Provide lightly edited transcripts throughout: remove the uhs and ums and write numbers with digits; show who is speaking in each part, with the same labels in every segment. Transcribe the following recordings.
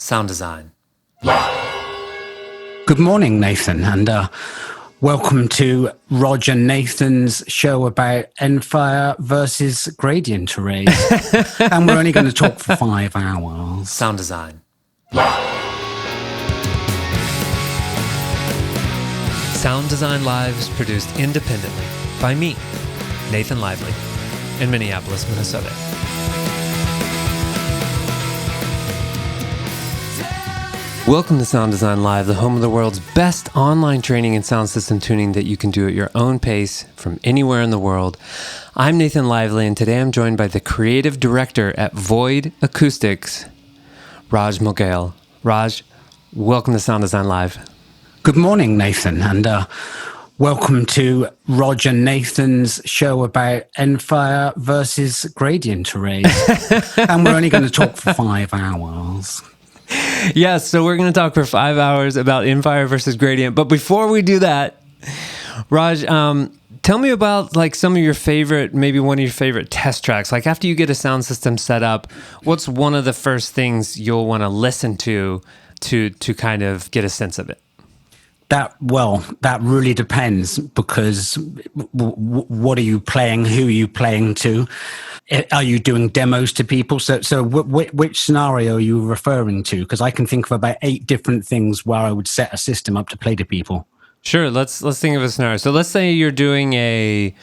Speaker 1: Sound design.
Speaker 2: Good morning, Nathan, and welcome to Roger and Nathan's show about end-fire versus gradient arrays. And we're only going to talk for 5 hours.
Speaker 1: Sound design. Sound Design Live is produced independently by me, Nathan Lively, in Minneapolis, Minnesota. Welcome to Sound Design Live, the home of the world's best online training and sound system tuning that you can do at your own pace from anywhere in the world. I'm Nathan Lively, and today I'm joined by the creative director at Void Acoustics, Raj Mogale. Raj, welcome to Sound Design Live.
Speaker 2: Good morning, Nathan, and welcome to Roger and Nathan's show about end-fire versus gradient arrays. And we're only going to talk for 5 hours.
Speaker 1: Yes, so we're going to talk for 5 hours about end-fire versus gradient. But before we do that, Raj, tell me about like some of your favorite, maybe one of your favorite test tracks. Like after you get a sound system set up, what's one of the first things you'll want to listen to kind of get a sense of it?
Speaker 2: That really depends, because what are you playing? Who are you playing to? Are you doing demos to people? So which scenario are you referring to? Because I can think of about 8 different things where I would set a system up to play to people.
Speaker 1: Sure, let's think of a scenario. So let's say you're doing a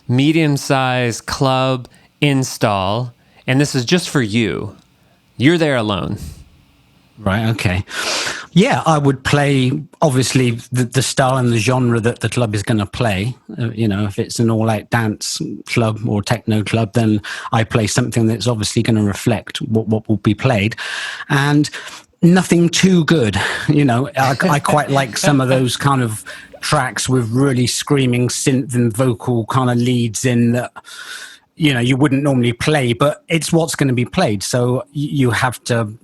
Speaker 1: medium-sized club install, and this is just for you. You're there alone.
Speaker 2: Right, okay. Yeah, I would play, obviously, the style and the genre that the club is going to play. If it's an all-out dance club or techno club, then I play something that's obviously going to reflect what will be played. And nothing too good. I quite like some of those kind of tracks with really screaming synth and vocal kind of leads in that, you wouldn't normally play, but it's what's going to be played. So you have to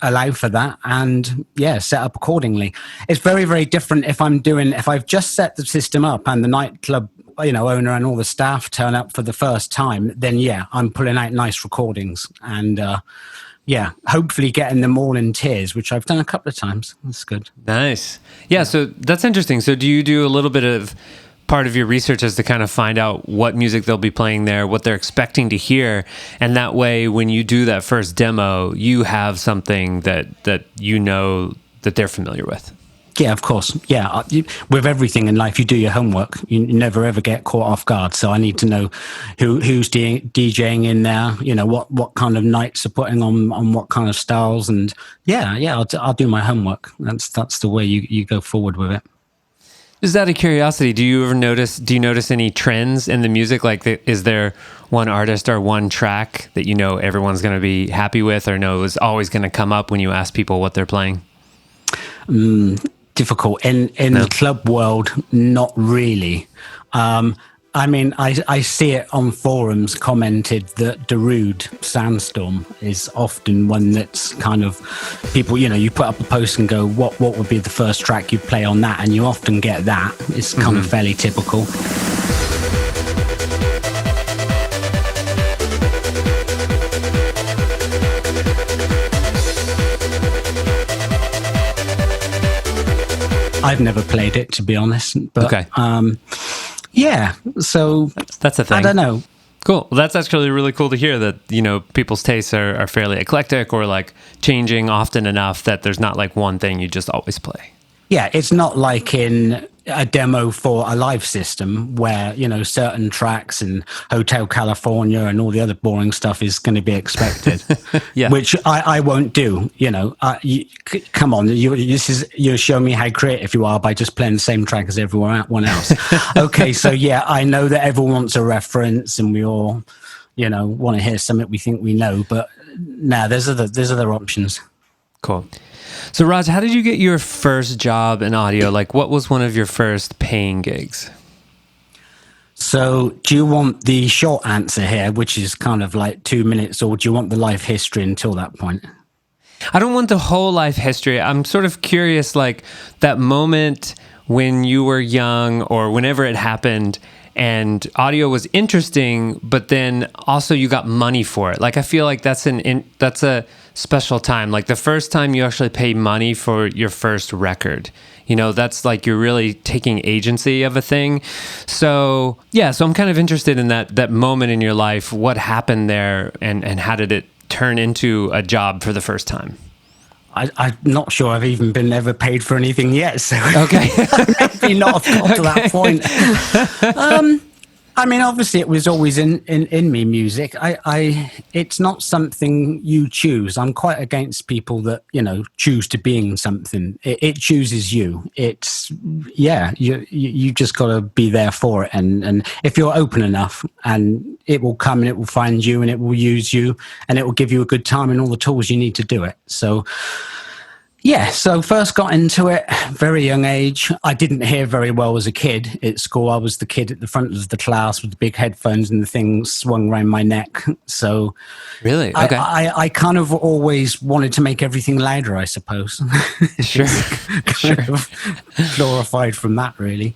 Speaker 2: allow for that and set up accordingly. It's very, very different if I've just set the system up and the nightclub owner and all the staff turn up for the first time, then I'm pulling out nice recordings and hopefully getting them all in tiers, which I've done a couple of times. That's good.
Speaker 1: Nice. Yeah, so that's interesting. So do you do a little bit of part of your research is to kind of find out what music they'll be playing there, what they're expecting to hear, and that way when you do that first demo, you have something that that they're familiar with?
Speaker 2: Yeah, of course. Yeah, with everything in life, you do your homework. You never ever get caught off guard. So I need to know who's DJing in there. What kind of nights are putting on what kind of styles, and I'll do my homework. That's the way you go forward with it.
Speaker 1: Just out of curiosity, do you notice any trends in the music? Like, is there one artist or one track that everyone's going to be happy with, or is always going to come up when you ask people what they're playing?
Speaker 2: Difficult. In the club world, not really. I see it on forums commented that Darude Sandstorm is often one that's kind of people, you put up a post and go, what would be the first track you'd play on that? And you often get that. It's kind of fairly typical. I've never played it, to be honest. But,
Speaker 1: okay.
Speaker 2: Yeah, so
Speaker 1: that's a thing.
Speaker 2: I don't know.
Speaker 1: Cool. Well, that's actually really cool to hear that, people's tastes are fairly eclectic or like changing often enough that there's not like one thing you just always play.
Speaker 2: Yeah, it's not like in a demo for a live system where, certain tracks in Hotel California and all the other boring stuff is going to be expected, which I won't do. Come on, you're showing me how creative you are by just playing the same track as everyone else. Okay, so I know that everyone wants a reference and we all, want to hear something we think we know, but there's other options.
Speaker 1: Cool. So, Raj, how did you get your first job in audio? Like, what was one of your first paying gigs?
Speaker 2: So, do you want the short answer here, which is kind of like 2 minutes, or do you want the life history until that point?
Speaker 1: I don't want the whole life history. I'm sort of curious, like, that moment when you were young or whenever it happened and audio was interesting, but then also you got money for it. Like, I feel like that's a special time. Like the first time you actually pay money for your first record, you know, that's like you're really taking agency of a thing. So yeah, so I'm kind of interested in that moment in your life. What happened there, and how did it turn into a job for the first time?
Speaker 2: I'm not sure I've even been ever paid for anything yet, so
Speaker 1: okay,
Speaker 2: maybe not have got to that point. I mean, obviously, it was always in me, music. It's not something you choose. I'm quite against people that, you know, choose to be in something. It chooses you. You just got to be there for it. And if you're open enough, and it will come and it will find you and it will use you and it will give you a good time and all the tools you need to do it. So, yeah, so first got into it, very young age. I didn't hear very well as a kid at school. I was the kid at the front of the class with the big headphones and the thing swung around my neck. So
Speaker 1: really, okay.
Speaker 2: I kind of always wanted to make everything louder, I suppose.
Speaker 1: Sure.
Speaker 2: Kind of glorified from that, really.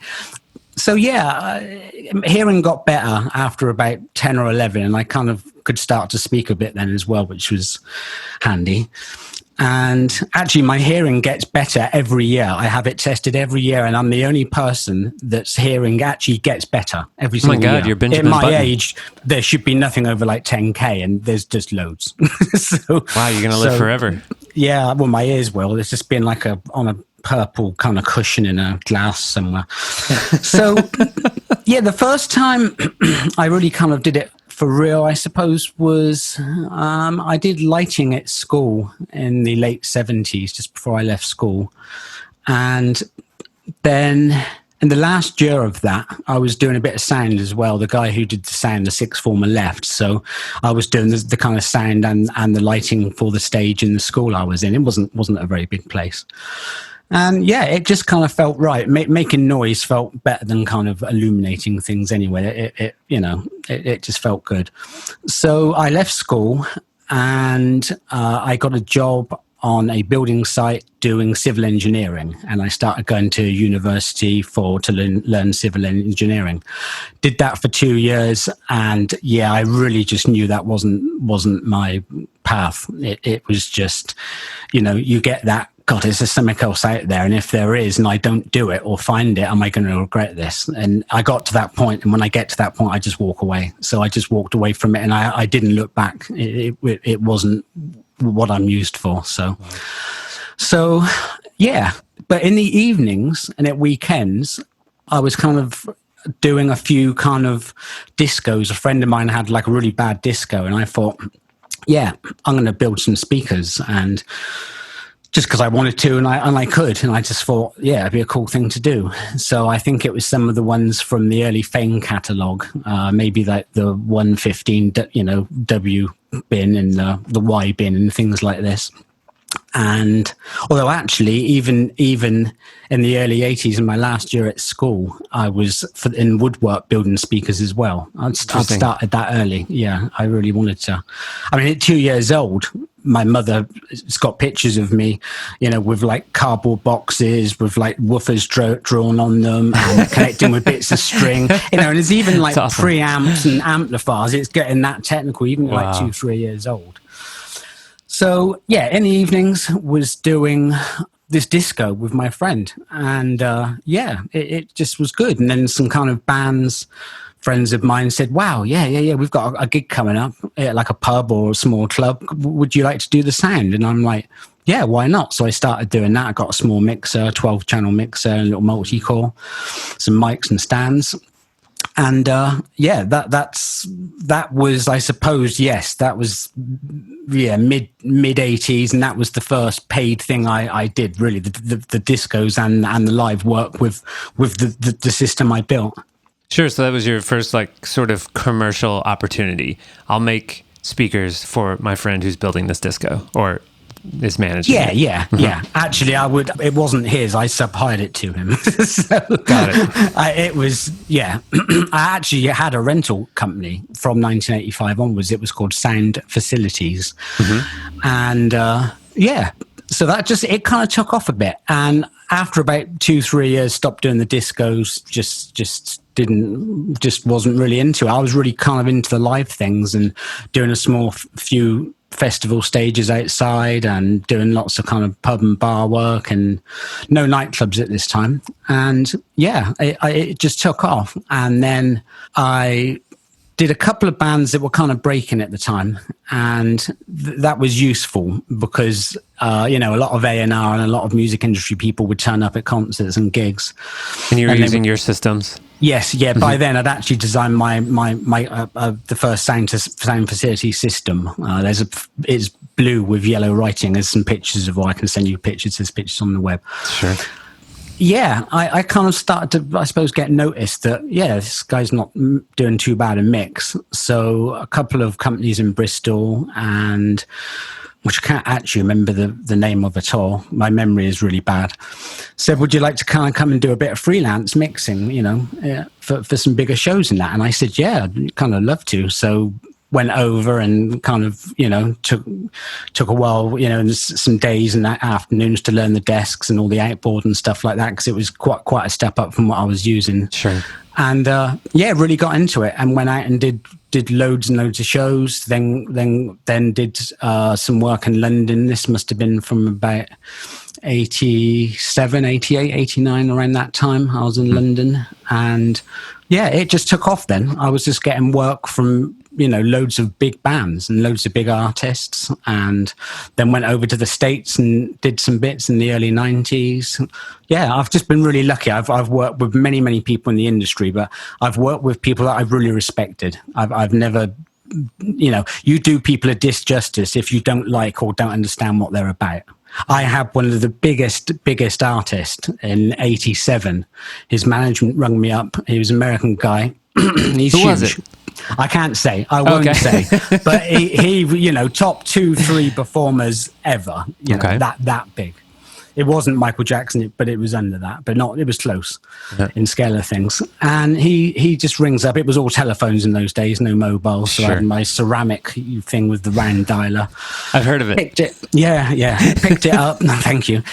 Speaker 2: So yeah, hearing got better after about 10 or 11, and I kind of could start to speak a bit then as well, which was handy. And actually, my hearing gets better every year. I have it tested every year, and I'm the only person that's hearing actually gets better every single year.
Speaker 1: Oh my God, you're Benjamin
Speaker 2: At my
Speaker 1: Button.
Speaker 2: age, there should be nothing over like 10K, and there's just loads. So,
Speaker 1: wow, you're going to live forever.
Speaker 2: Yeah, well, my ears will. It's just been like on a purple kind of cushion in a glass somewhere. So, yeah, the first time I really kind of did it for real, I suppose, was I did lighting at school in the late 70s, just before I left school. And then in the last year of that, I was doing a bit of sound as well. The guy who did the sound, the sixth former, left. So I was doing the kind of sound and the lighting for the stage in the school I was in. It wasn't a very big place. And yeah, it just kind of felt right. Making noise felt better than kind of illuminating things anyway. It just felt good. So I left school and I got a job on a building site doing civil engineering. And I started going to university to learn civil engineering. Did that for 2 years. And yeah, I really just knew that wasn't my path. It was just, you get that, God, is there something else out there? And if there is, and I don't do it or find it, am I going to regret this? And I got to that point, and when I get to that point, I just walk away. So I just walked away from it, and I didn't look back. It wasn't what I'm used for. So yeah. But in the evenings and at weekends, I was kind of doing a few kind of discos. A friend of mine had like a really bad disco, and I thought, yeah, I'm going to build some speakers, and just because I wanted to and I could. And I just thought, yeah, it'd be a cool thing to do. So I think it was some of the ones from the early Fane catalogue, maybe like the 115, W bin and the Y bin and things like this. And although actually, even in the early 80s, in my last year at school, I was in woodwork building speakers as well. I'd started that early. Yeah, I really wanted to. I mean, at 2 years old, my mother's got pictures of me, with like cardboard boxes with like woofers drawn on them and connecting with bits of string, and there's even like
Speaker 1: awesome.
Speaker 2: preamps and amplifiers. It's getting that technical, even at like 2-3 years old. So yeah, in the evenings was doing this disco with my friend, and it just was good. And then some kind of friends of mine said, wow, yeah, we've got a gig coming up at like a pub or a small club. Would you like to do the sound? And I'm like, yeah, why not? So I started doing that. I got a small mixer, 12-channel mixer, a little multi-core, some mics and stands. And that was, I suppose, yes, that was mid 80s, and that was the first paid thing I did, really, the discos and the live work with the system I built.
Speaker 1: Sure. So that was your first like sort of commercial opportunity. I'll make speakers for my friend who's building this disco or is managing.
Speaker 2: Yeah. Actually, it wasn't his. I sub-hired it to him. So,
Speaker 1: got it.
Speaker 2: It was, yeah. I actually had a rental company from 1985 onwards. It was called Sound Facilities. Mm-hmm. And so that it kind of took off a bit. And after about 2-3 years, stopped doing the discos. Just wasn't really into it. I was really kind of into the live things and doing a small few festival stages outside and doing lots of kind of pub and bar work, and no nightclubs at this time. And yeah, it just took off. And then I did a couple of bands that were kind of breaking at the time, and that was useful because a lot of A&R and a lot of music industry people would turn up at concerts and gigs.
Speaker 1: And you were using your systems?
Speaker 2: Yes, yeah. By then, I'd actually designed my the first sound facility system. It's blue with yellow writing. There's some pictures of. I can send you pictures. There's pictures on the web.
Speaker 1: Sure.
Speaker 2: Yeah, I kind of started to, I suppose, get noticed that, this guy's not doing too bad a mix. So a couple of companies in Bristol, and which I can't actually remember the name of at all. My memory is really bad. Said, would you like to kind of come and do a bit of freelance mixing, for some bigger shows and that? And I said, yeah, I'd kind of love to. So went over and kind of, took a while, and some days and afternoons to learn the desks and all the outboard and stuff like that, because it was quite a step up from what I was using.
Speaker 1: Sure.
Speaker 2: And really got into it and went out and did loads and loads of shows. Then did some work in London. This must have been from about 87, 88, 89, around that time. I was in London, and it just took off then. I was just getting work from loads of big bands and loads of big artists, and then went over to the States and did some bits in the early 90s. I've just been really lucky. I've worked with many people in the industry, but I've worked with people that I've really respected. I've never, you do people a disjustice if you don't like or don't understand what they're about. I had one of the biggest artists in 87. His management rung me up. He was an American guy. He's
Speaker 1: Who
Speaker 2: huge.
Speaker 1: was it?
Speaker 2: I can't say. I won't say. But he top 2-3 performers ever. That big. It wasn't Michael Jackson, but it was under that. But it was close in scale of things. And he just rings up. It was all telephones in those days, no mobile. So I had my ceramic thing with the round dialer.
Speaker 1: I've heard of it.
Speaker 2: Picked it. Yeah. Picked it up. No, thank you.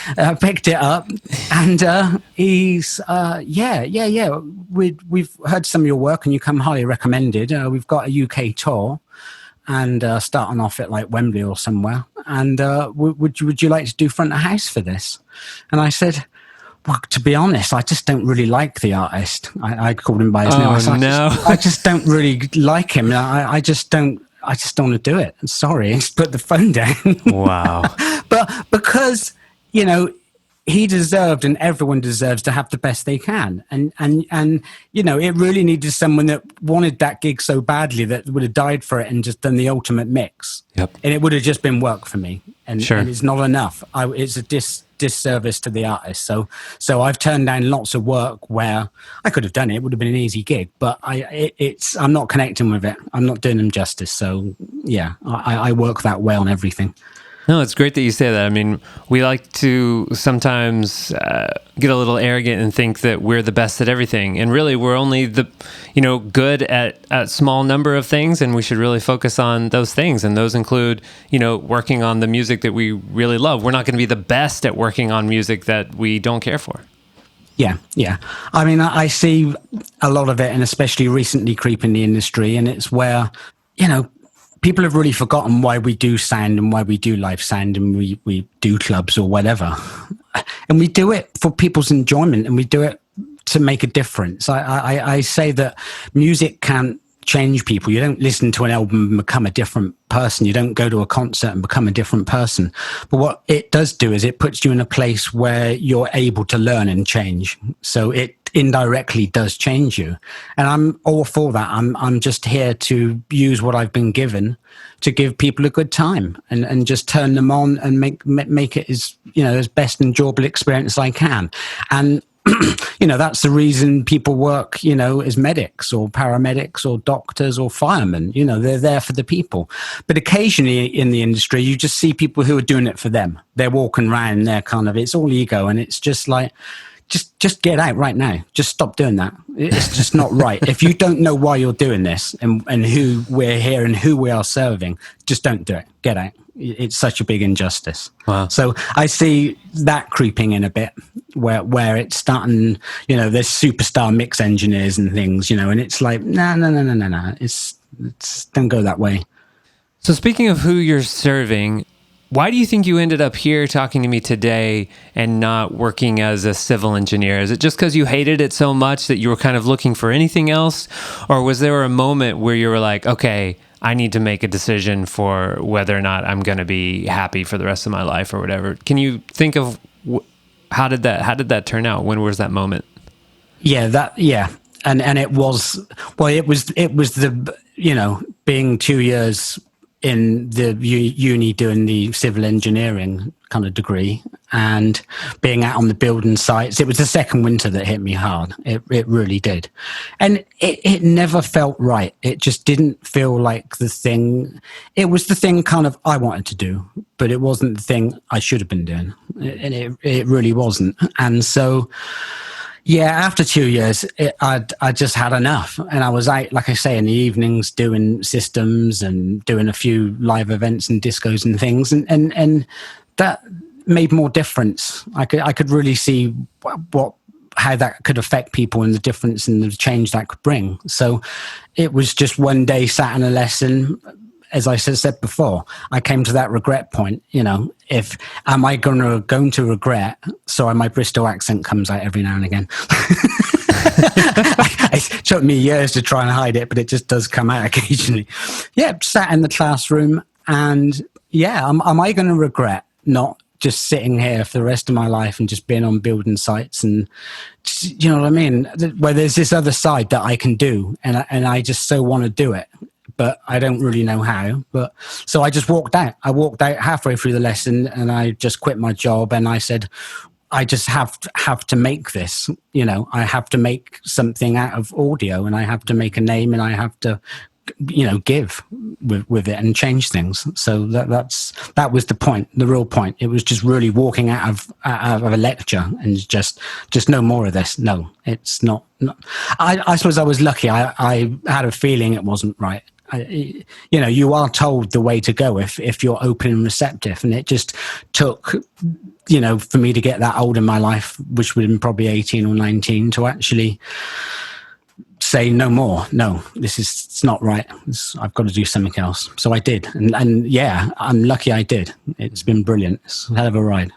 Speaker 2: Picked it up. And he's, We've heard some of your work and you come highly recommended. We've got a UK tour. And starting off at like Wembley or somewhere. And would you like to do front of house for this? And I said, well, to be honest, I just don't really like the artist. I called him by his name. I just don't really like him. I just don't want to do it. I'm sorry. Just put the phone down.
Speaker 1: Wow.
Speaker 2: But because, he deserved, and everyone deserves, to have the best they can. And it really needed someone that wanted that gig so badly that would have died for it and just done the ultimate mix.
Speaker 1: Yep.
Speaker 2: And it would have just been work for me. And it's not enough. It's a disservice to the artist. So I've turned down lots of work where I could have done it. It would have been an easy gig, but I'm not connecting with it. I'm not doing them justice. So yeah, I work that way on everything.
Speaker 1: No, it's great that you say that. I mean, we like to sometimes get a little arrogant and think that we're the best at everything. And really, we're only good at small number of things, and we should really focus on those things. And those include, working on the music that we really love. We're not going to be the best at working on music that we don't care for.
Speaker 2: Yeah. I mean, I see a lot of it, and especially recently creeping the industry, and it's where, people have really forgotten why we do sound and why we do live sound and we do clubs or whatever. And we do it for people's enjoyment, and we do it to make a difference. I say that music can't change people. You don't listen to an album and become a different person. You don't go to a concert and become a different person. But what it does do is it puts you in a place where you're able to learn and change. So it indirectly does change you. And I'm all for that. I'm just here to use what I've been given to give people a good time and just turn them on and make it as best enjoyable experience as I can. And that's the reason people work, as medics or paramedics or doctors or firemen. They're there for the people. But occasionally in the industry, you just see people who are doing it for them. They're walking around and they're it's all ego. And it's just like, just get out right now. Just stop doing that. It's just not right. If you don't know why you're doing this and who we're here and who we are serving, just don't do it. Get out. It's such a big injustice.
Speaker 1: Wow.
Speaker 2: So I see that creeping in a bit. where it's starting, there's superstar mix engineers and things, and it's like, no. It's don't go that way.
Speaker 1: So speaking of who you're serving, why do you think you ended up here talking to me today and not working as a civil engineer? Is it just because you hated it so much that you were kind of looking for anything else? Or was there a moment where you were like, okay, I need to make a decision for whether or not I'm going to be happy for the rest of my life or whatever? Can you think of how did that turn out? When was that moment?
Speaker 2: Yeah. And it was the, being 2 years in the uni doing the civil engineering kind of degree and being out on the building sites. It was the second winter that hit me hard. It really did. And it never felt right. It just didn't feel like the thing. It was the thing kind of I wanted to do, but it wasn't the thing I should have been doing. And it really wasn't. And so, yeah, after 2 years, I just had enough. And I was out, like I say, in the evenings doing systems and doing a few live events and discos and things. And that made more difference. I could really see how that could affect people and the difference and the change that could bring. So it was just one day sat in a lesson. As I said before, I came to that regret point. If am I going to regret? Sorry, my Bristol accent comes out every now and again. It took me years to try and hide it, but it just does come out occasionally. Yeah, sat in the classroom, and am I going to regret not just sitting here for the rest of my life and just being on building sites? And you know what I mean? Where there's this other side that I can do, and I just so want to do it, but I don't really know how. But so I just walked out. I walked out halfway through the lesson, and I just quit my job. And I said, I just have to make this. I have to make something out of audio, and I have to make a name, and I have to, give with it and change things. So that was the point, the real point. It was just really walking out of a lecture and just no more of this. No, it's not. I suppose I was lucky. I had a feeling it wasn't right. You are told the way to go if you're open and receptive, and it just took, for me to get that old in my life, which would have been probably 18 or 19, to actually say no more. No, it's not right. I've got to do something else. So I did, and yeah, I'm lucky I did. It's been brilliant. It's a hell of a ride.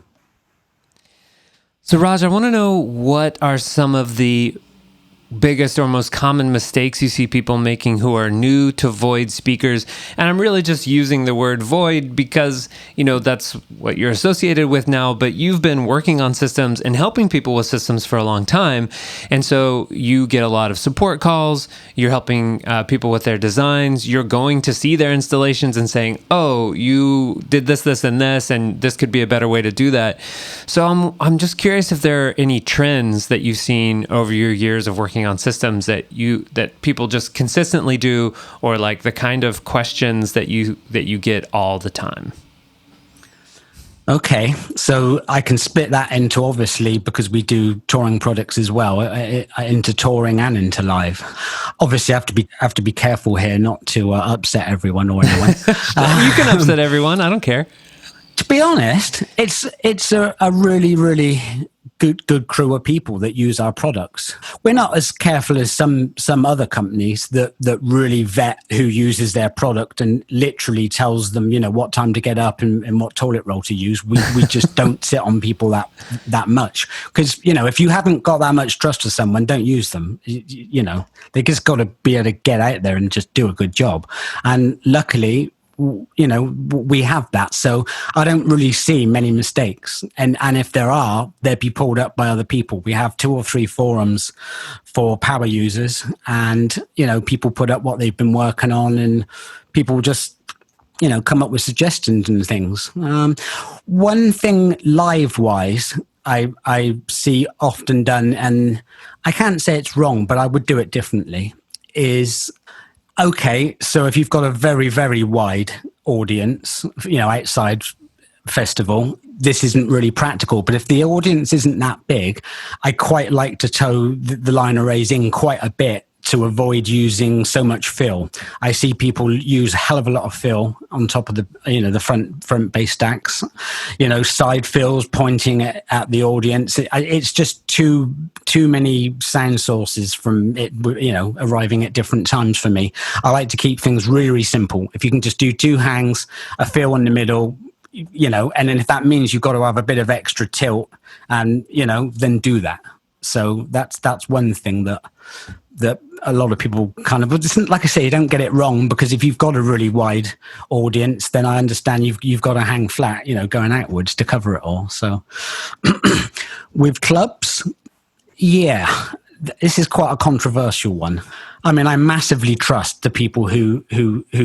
Speaker 1: So Raj, I want to know, what are some of the biggest or most common mistakes you see people making who are new to void speakers? And I'm really just using the word void because, that's what you're associated with now, but you've been working on systems and helping people with systems for a long time. And so you get a lot of support calls, you're helping people with their designs, you're going to see their installations and saying, oh, you did this, and this, and this could be a better way to do that. So I'm just curious if there are any trends that you've seen over your years of working on systems that people just consistently do, or like the kind of questions that you get all the time.
Speaker 2: Okay, so I can split that into, obviously, because we do touring products as well, into touring and into live. Obviously, I have to be careful here not to upset everyone or anyone.
Speaker 1: You can upset everyone. I don't care.
Speaker 2: To be honest, it's a really, really good crew of people that use our products. We're not as careful as some other companies that really vet who uses their product and literally tells them, what time to get up and what toilet roll to use. We just don't sit on people that much, because if you haven't got that much trust for someone, don't use them. They just got to be able to get out there and just do a good job. And luckily, we have that, so I don't really see many mistakes, and if there are, they'd be pulled up by other people. We have 2 or 3 forums for power users, and people put up what they've been working on, and people just come up with suggestions and things. One thing live wise I see often done, and I can't say it's wrong, but I would do it differently, is, okay, so if you've got a very, very wide audience, outside festival, this isn't really practical. But if the audience isn't that big, I quite like to toe the line arrays in quite a bit to avoid using so much fill. I see people use a hell of a lot of fill on top of the, the front bass stacks, side fills pointing at the audience. It's just too many sound sources from it, arriving at different times for me. I like to keep things really, really simple. If you can just do 2 hangs, a fill in the middle, and then if that means you've got to have a bit of extra tilt, and then do that. So that's one thing that a lot of people kind of, like I say, you don't get it wrong, because if you've got a really wide audience, then I understand you've got to hang flat, going outwards to cover it all. So with clubs, yeah, this is quite a controversial one. I mean, I massively trust the people who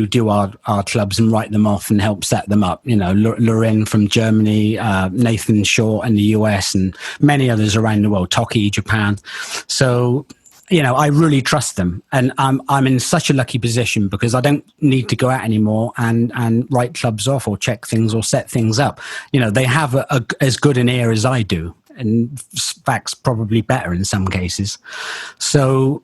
Speaker 2: do our clubs and write them off and help set them up. Lorin from Germany, Nathan Short in the US, and many others around the world, Toki, Japan. So, I really trust them, and I'm in such a lucky position because I don't need to go out anymore and write clubs off or check things or set things up. They have as good an ear as I do, and in fact, probably better in some cases. So,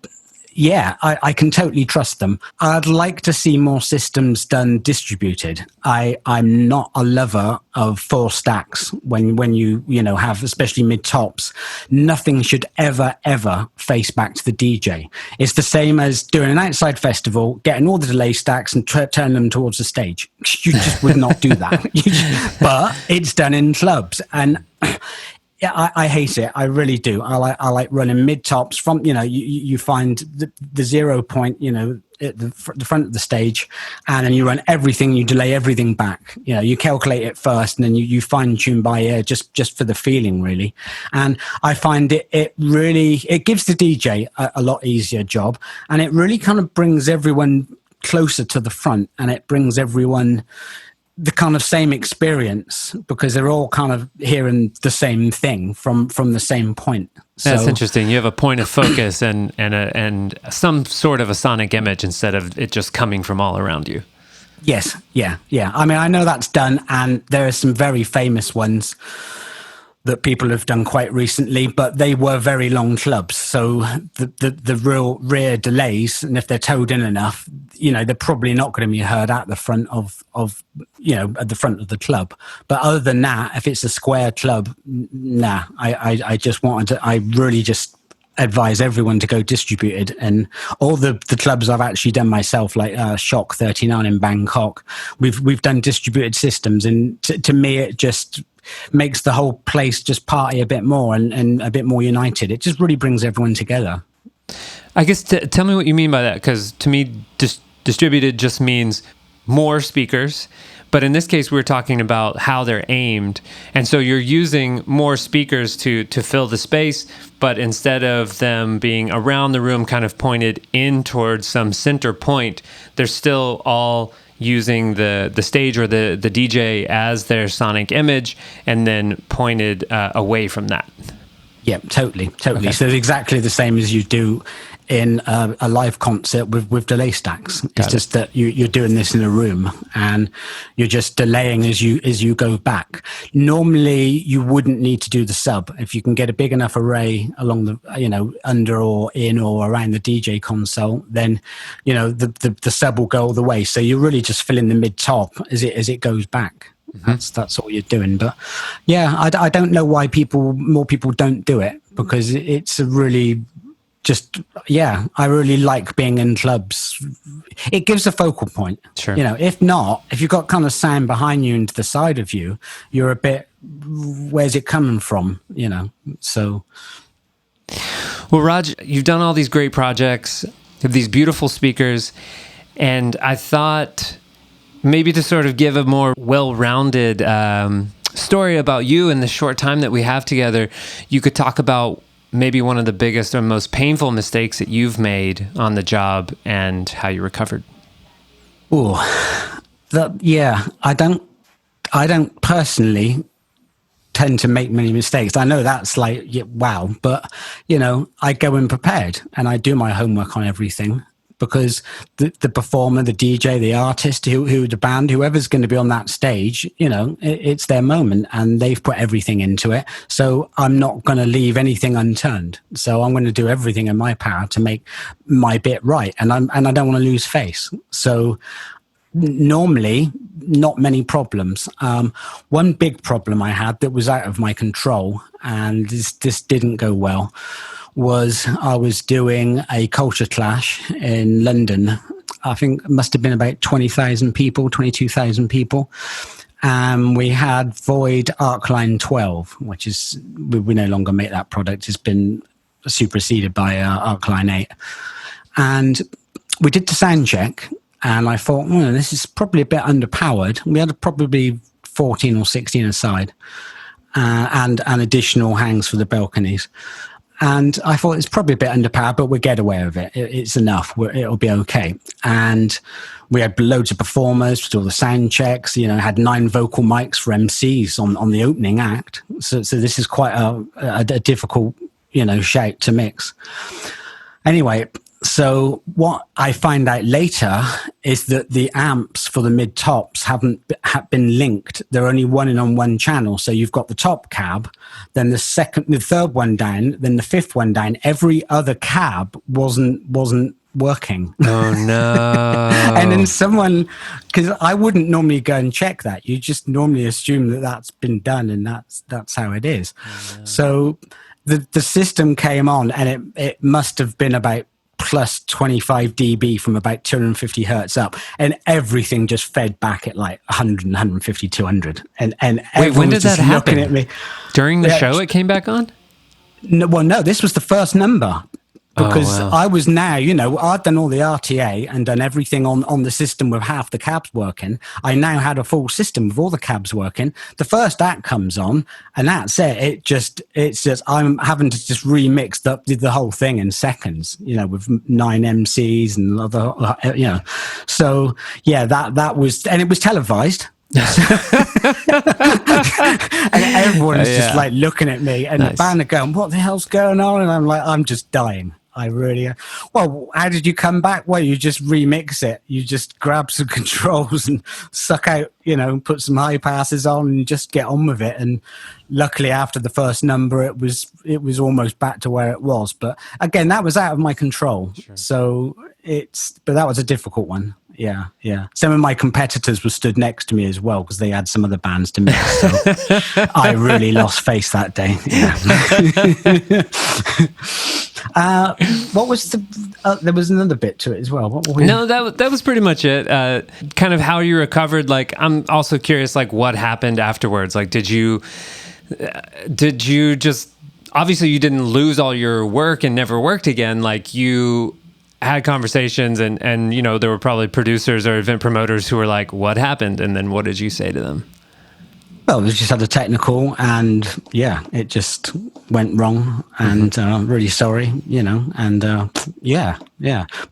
Speaker 2: yeah, I can totally trust them. I'd like to see more systems done distributed. I'm not a lover of 4 stacks when you have, especially mid tops. Nothing should ever face back to the DJ. It's the same as doing an outside festival, getting all the delay stacks and turn them towards the stage. You just would not do that. But it's done in clubs, and yeah, I hate it. I really do. I like running mid tops from, you find the 0 point, at the front of the stage, and then you run everything, you delay everything back. You calculate it first, and then you fine tune by ear just for the feeling, really. And I find it really gives the DJ a lot easier job, and it really kind of brings everyone closer to the front, and it brings everyone the kind of same experience, because they're all kind of hearing the same thing from the same point. So,
Speaker 1: that's interesting. You have a point of focus and some sort of a sonic image instead of it just coming from all around you.
Speaker 2: Yes. Yeah. I mean, I know that's done, and there are some very famous ones that people have done quite recently, but they were very long clubs. So the real rear delays, and if they're towed in enough, they're probably not going to be heard at the front of at the front of the club. But other than that, if it's a square club, nah, I really just advise everyone to go distributed. And all the clubs I've actually done myself, like Shock 39 in Bangkok, we've done distributed systems, and to me it just makes the whole place just party a bit more and a bit more united. It just really brings everyone together.
Speaker 1: I guess tell me what you mean by that, because to me distributed just means more speakers, but in this case we're talking about how they're aimed, and so you're using more speakers to fill the space, but instead of them being around the room kind of pointed in towards some center point, they're still all using the stage or the DJ as their sonic image, and then pointed away from that.
Speaker 2: Yeah, totally. Okay. So exactly the same as you do in a live concert with delay stacks. It's just that you're doing this in a room, and you're just delaying as you go back. Normally, you wouldn't need to do the sub if you can get a big enough array along the under or in or around the DJ console. Then the sub will go all the way. So you're really just filling the mid top as it goes back. Mm-hmm. That's all you're doing. But yeah, I don't know why more people don't do it, because it's a really I really like being in clubs. It gives a focal point.
Speaker 1: Sure.
Speaker 2: If not, if you've got kind of sound behind you and to the side of you, you're a bit, where's it coming from? So.
Speaker 1: Well, Raj, you've done all these great projects, you have these beautiful speakers, and I thought maybe to sort of give a more well-rounded story about you in the short time that we have together, you could talk about maybe one of the biggest or most painful mistakes that you've made on the job and how you recovered.
Speaker 2: I don't personally tend to make many mistakes. I know that's wow, but I go in prepared and I do my homework on everything. because the performer, the DJ, the artist, who the band, whoever's going to be on that stage, it's their moment and they've put everything into it. So I'm not going to leave anything unturned. So I'm going to do everything in my power to make my bit right. And I don't want to lose face. So normally not many problems. One big problem I had that was out of my control, and this didn't go well, was I was doing a culture clash in London. I think it must have been about 20,000 people, 22,000 people. We had Void Arcline 12, which is, we no longer make that product. It's been superseded by Arcline 8. And we did the sound check, and I thought, this is probably a bit underpowered. We had probably 14 or 16 aside, and additional hangs for the balconies. And I thought it's probably a bit underpowered, but we'll get away with it. It's enough. It'll be okay. And we had loads of performers to do all the sound checks. Had 9 vocal mics for MCs on the opening act. So this is quite a difficult, shout to mix. Anyway, so what I find out later is that the amps for the mid-tops haven't been linked. They're only one in on one channel. So you've got the top cab, then the third one down, then the fifth one down. Every other cab wasn't working.
Speaker 1: Oh no.
Speaker 2: And then someone, because I wouldn't normally go and check that. You just normally assume that that's been done and that's how it is. Oh, no. So the system came on, and it must have been about plus 25 dB from about 250 hertz up, and everything just fed back at like 100, 150, 200. And
Speaker 1: wait, when did that happen?
Speaker 2: Looking at me.
Speaker 1: During the show it came back on?
Speaker 2: No, this was the first number. Because I was now, I'd done all the RTA and done everything on the system with half the cabs working. I now had a full system with all the cabs working. The first act comes on, and that's it. It's just I'm having to just remix the whole thing in seconds, with 9 MCs and other, So yeah, that was, and it was televised. And everyone's just like looking at me, and the band are going, "What the hell's going on?" And I'm like, "I'm just dying. I really." Well, how did you come back? Well, you just remix it. You just grab some controls and suck out, put some high passes on, and just get on with it. And luckily, after the first number, it was almost back to where it was. But again, that was out of my control. Sure. So but that was a difficult one. Yeah. Some of my competitors were stood next to me as well, because they had some other bands to mix. So I really lost face that day. Yeah. What was there was another bit to it as well.
Speaker 1: No, that was pretty much it. Kind of how you recovered. Like, I'm also curious, like, what happened afterwards? Like, did you just, obviously you didn't lose all your work and never worked again. Like, you had conversations and there were probably producers or event promoters who were like, what happened? And then what did you say to them?
Speaker 2: Well, we just had a technical, and it just went wrong, and really sorry, and yeah.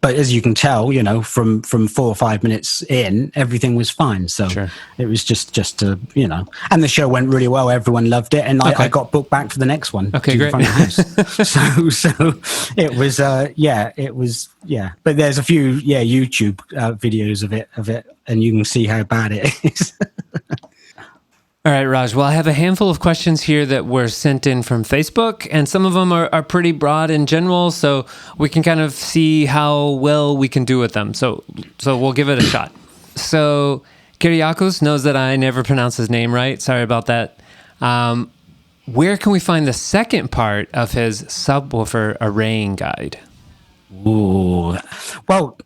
Speaker 2: But as you can tell, from 4 or 5 minutes in, everything was fine. So sure. It was just and the show went really well. Everyone loved it, and I got booked back for the next one.
Speaker 1: Okay, great.
Speaker 2: Front of house. so it was, it was. But there's a few, YouTube videos of it, and you can see how bad it is.
Speaker 1: All right, Raj. Well, I have a handful of questions here that were sent in from Facebook, and some of them are pretty broad in general, so we can kind of see how well we can do with them. So we'll give it a shot. So Kyriakos knows that I never pronounce his name right. Sorry about that. Where can we find the second part of his subwoofer arraying guide?
Speaker 2: Ooh. Well,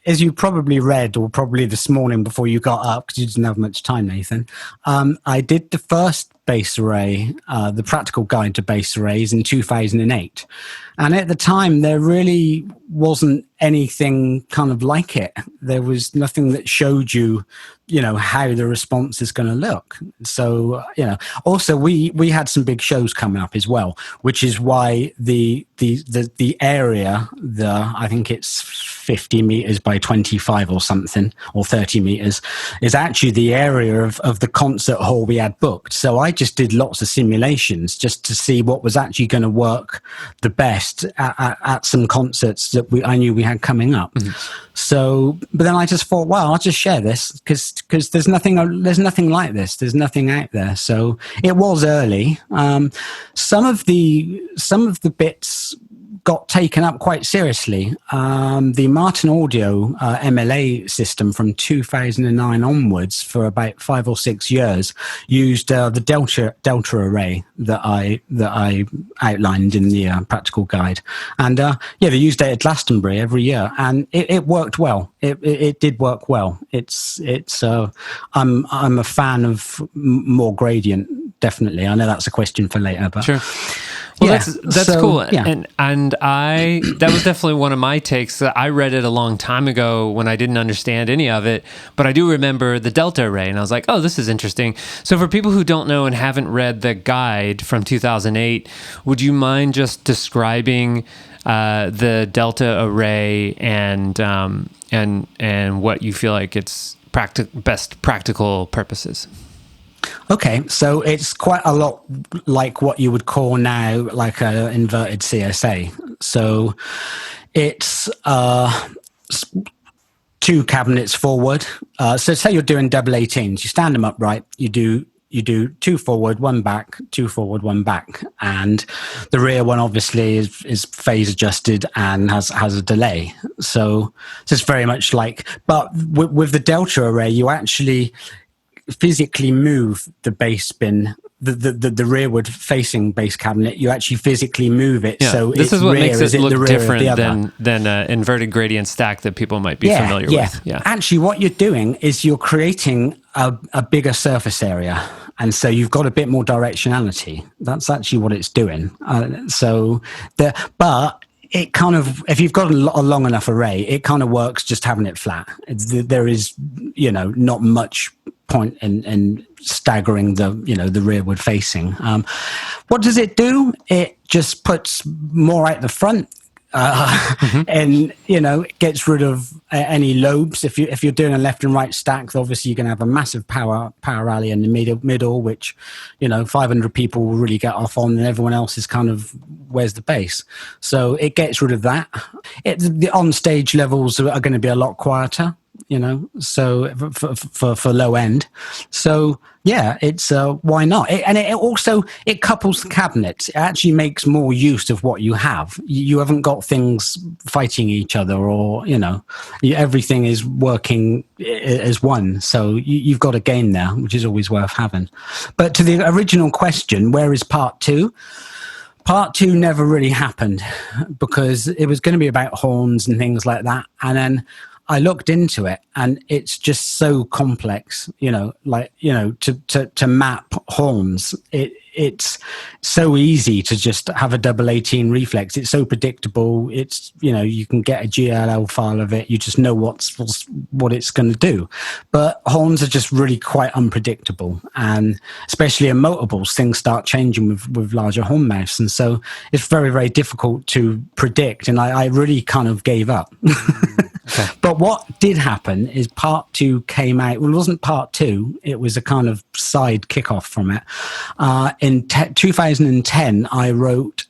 Speaker 2: as you probably read, or probably this morning before you got up, because you didn't have much time, Nathan, I did the first bass array, the practical guide to bass arrays, in 2008. And at the time, there really wasn't anything kind of like it. There was nothing that showed you, how the response is going to look. So, also we had some big shows coming up as well, which is why the area, I think it's 50 meters by 25 or something, or 30 meters, is actually the area of the concert hall we had booked. So I just did lots of simulations just to see what was actually going to work the best at some concerts that I knew we had coming up. So, but then I just thought, well, I'll just share this because there's nothing like this. There's nothing out there. So it was early. Some of the bits got taken up quite seriously. The Martin Audio MLA system from 2009 onwards for about 5 or 6 years used the Delta array that I outlined in the practical guide, and they used it at Glastonbury every year, and it worked well. It did work well. I'm a fan of more gradient, definitely. I know that's a question for later, but
Speaker 1: sure. Well, that's cool. Yeah. And that was definitely one of my takes. I read it a long time ago when I didn't understand any of it, but I do remember the Delta array, and I was like, oh, this is interesting. So for people who don't know and haven't read the guide from 2008, would you mind just describing the Delta array and what you feel like its best practical purposes?
Speaker 2: Okay, so it's quite a lot like what you would call now like an inverted CSA. So it's 2 cabinets forward. So say you're doing double 18s, you stand them upright, you do 2 forward, 1 back, 2 forward, 1 back, and the rear one obviously is phase adjusted and has a delay. So it's very much like, but with the Delta array, you actually physically move the bass bin, the rearward facing bass cabinet. You actually physically move it. Yeah, so
Speaker 1: this is what makes it look different than an inverted gradient stack that people might be familiar with. Yeah,
Speaker 2: actually, what you're doing is you're creating a bigger surface area, and so you've got a bit more directionality. That's actually what it's doing. But it kind of, if you've got a long enough array, it kind of works just having it flat. There is, not much point in staggering the rearward facing. What does it do? It just puts more out the front, and it gets rid of any lobes. If you're doing a left and right stack, obviously you're going to have a massive power rally in the middle, which 500 people will really get off on, and everyone else is kind of, where's the bass? So it gets rid of that. The on stage levels are going to be a lot quieter. So for low end. So yeah, it's why not? It couples the cabinets. It actually makes more use of what you have. You haven't got things fighting each other, or everything is working as one. So you've got a gain there, which is always worth having. But to the original question, where is part 2? Part 2 never really happened because it was going to be about horns and things like that, and then I looked into it, and it's just so complex, to map horns. It's so easy to just have a double 18 reflex. It's so predictable. It's, you can get a GLL file of it. You just know what it's going to do. But horns are just really quite unpredictable. And especially in motorables, things start changing with larger horn mouths. And so it's very, very difficult to predict. And I really kind of gave up. Okay. But what did happen is part 2 came out. Well, it wasn't part 2. It was a kind of side kickoff from it. In 2010, I wrote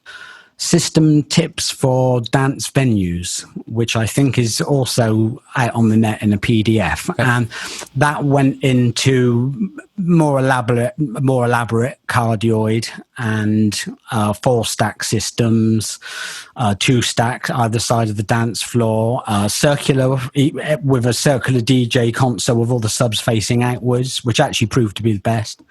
Speaker 2: System Tips for Dance Venues, which I think is also out on the net in a PDF. Okay. And that went into more elaborate cardioid and 4-stack systems, 2-stack either side of the dance floor, circular with a circular DJ console with all the subs facing outwards, which actually proved to be the best.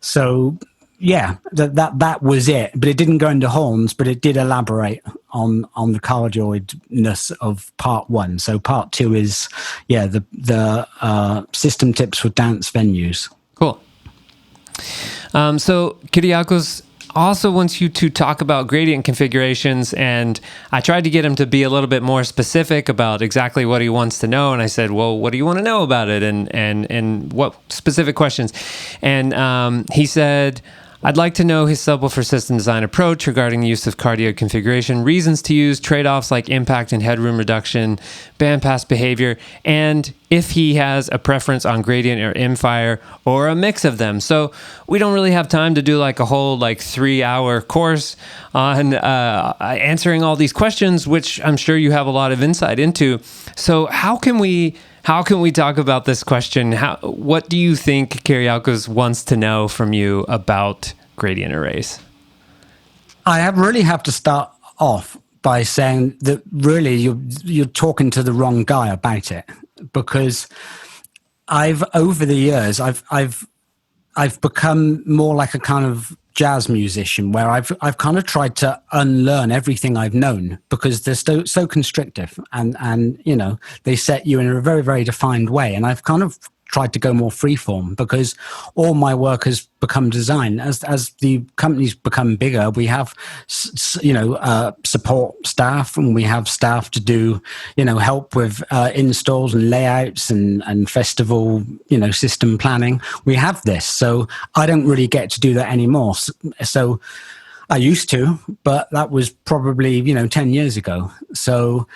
Speaker 2: So yeah, that was it. But it didn't go into horns, but it did elaborate on the cardioidness of part 1. So part 2 is the system tips for dance venues.
Speaker 1: Cool. So Kyriakos also wants you to talk about gradient configurations, and I tried to get him to be a little bit more specific about exactly what he wants to know. And I said, well, what do you want to know about it, and what specific questions? And he said, I'd like to know his subwoofer system design approach regarding the use of cardioid configuration, reasons to use, trade-offs like impact and headroom reduction, bandpass behavior, and if he has a preference on gradient or imfire or a mix of them. So we don't really have time to do like a whole 3-hour course on answering all these questions, which I'm sure you have a lot of insight into. So how can we talk about this question? What do you think Kyriakos wants to know from you about gradient arrays?
Speaker 2: I really have to start off by saying that really you're talking to the wrong guy about it, because over the years I've become more like a kind of jazz musician, where I've kind of tried to unlearn everything I've known, because they're so constrictive, and they set you in a very, very defined way. And I've kind of tried to go more freeform, because all my work has become design. As the company's become bigger, we have support staff, and we have staff to do help with installs and layouts and festival system planning. We have this, so I don't really get to do that anymore. So I used to, but that was probably 10 years ago. So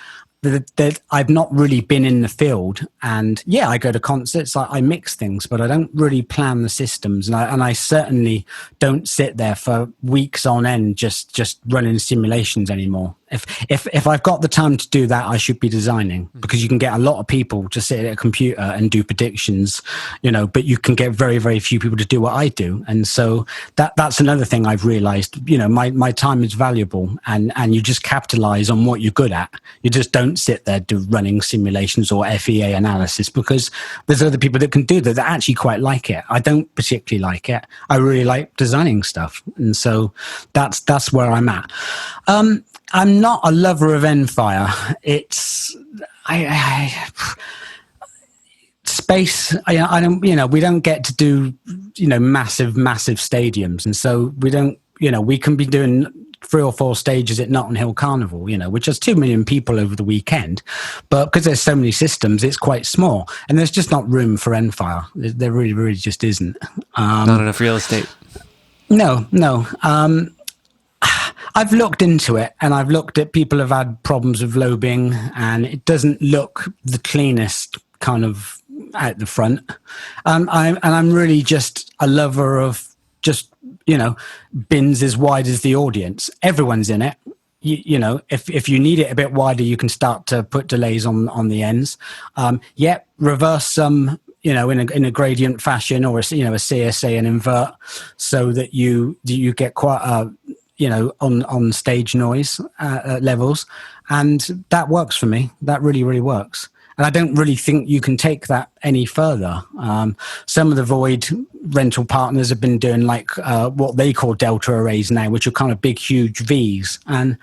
Speaker 2: that I've not really been in the field, and I go to concerts, I mix things, but I don't really plan the systems, and I certainly don't sit there for weeks on end just running simulations anymore. If I've got the time to do that, I should be designing, because you can get a lot of people to sit at a computer and do predictions, but you can get very, very few people to do what I do. And so that's another thing I've realized. My time is valuable, and you just capitalize on what you're good at. You just don't sit there running simulations or FEA analysis, because there's other people that can do that actually quite like it. I don't particularly like it. I really like designing stuff, and so that's where I'm at. I'm not a lover of Endfire. It's space. I don't. We don't get to do massive stadiums, and so we don't. We can be doing 3 or 4 stages at Notting Hill Carnival, which has 2 million people over the weekend. But because there's so many systems, it's quite small, and there's just not room for Endfire. There really, really just isn't.
Speaker 1: Not enough real estate.
Speaker 2: No. I've looked into it, and I've looked at people have had problems with lobing, and it doesn't look the cleanest kind of out the front. I'm really just a lover of just, bins as wide as the audience. Everyone's in it. If you need it a bit wider, you can start to put delays on the ends. Reverse some, in a gradient fashion, or a CSA and invert, so that you get quite a on stage noise levels, and that works for me. That really, really works. And I don't really think you can take that any further. Some of the Void rental partners have been doing what they call delta arrays now, which are kind of big, huge Vs. And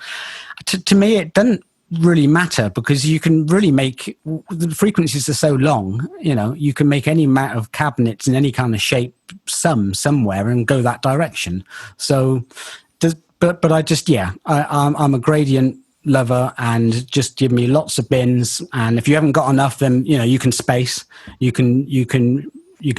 Speaker 2: to me, it doesn't really matter, because you can really make, the frequencies are so long, you can make any amount of cabinets in any kind of shape somewhere and go that direction. So but I just I'm a gradient lover, and just give me lots of bins. And if you haven't got enough, then you can space. You can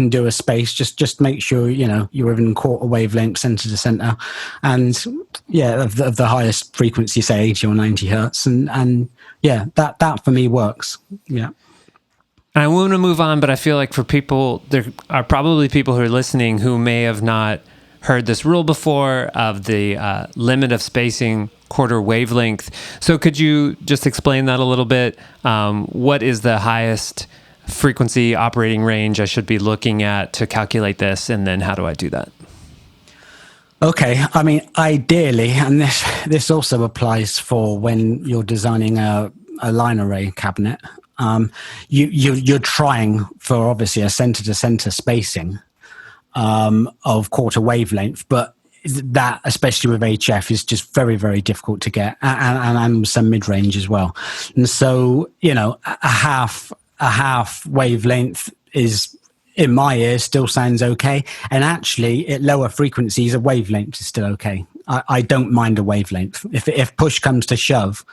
Speaker 2: do a space. Just make sure you're within quarter wavelength, center to center, and of the highest frequency, say 80 or 90 hertz, and that for me works. Yeah.
Speaker 1: I want to move on, but I feel like for people, there are probably people who are listening who may have not heard this rule before, of the limit of spacing, quarter wavelength. So could you just explain that a little bit? What is the highest frequency operating range I should be looking at to calculate this, and then how do I do that?
Speaker 2: Okay, I mean, ideally, and this also applies for when you're designing a line array cabinet, you're trying for obviously a center to center spacing of quarter wavelength, but that, especially with HF, is just very, very difficult to get, and some mid range as well. And so, a half wavelength is, in my ears, still sounds okay. And actually, at lower frequencies, a wavelength is still okay. I don't mind a wavelength if push comes to shove.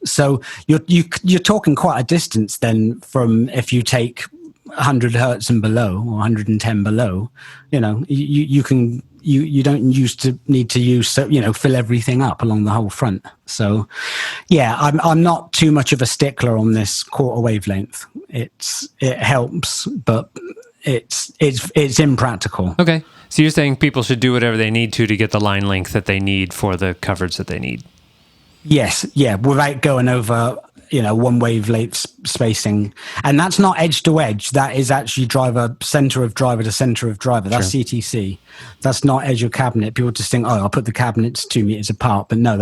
Speaker 2: So you're talking quite a distance then from, if you take 100 hertz and below, or 110 below, you can you don't need to use, so, fill everything up along the whole front. So yeah, I'm not too much of a stickler on this quarter wavelength. It helps, but it's impractical.
Speaker 1: Okay. So you're saying people should do whatever they need to get the line length that they need for the coverage that they need.
Speaker 2: Yes. Yeah. Without going over, one wavelength spacing. And that's not edge to edge. That is actually center of driver to center of driver. That's sure. CTC. That's not edge of cabinet. People just think, I'll put the cabinets 2 meters apart. But no,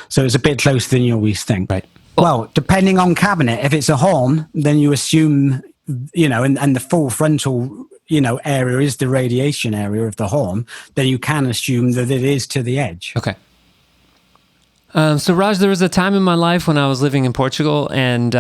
Speaker 2: so it's a bit closer than you always think.
Speaker 1: Right.
Speaker 2: Well, depending on cabinet, if it's a horn, then you assume, and the full frontal, area is the radiation area of the horn, then you can assume that it is to the edge.
Speaker 1: Okay. So Raj, there was a time in my life when I was living in Portugal, and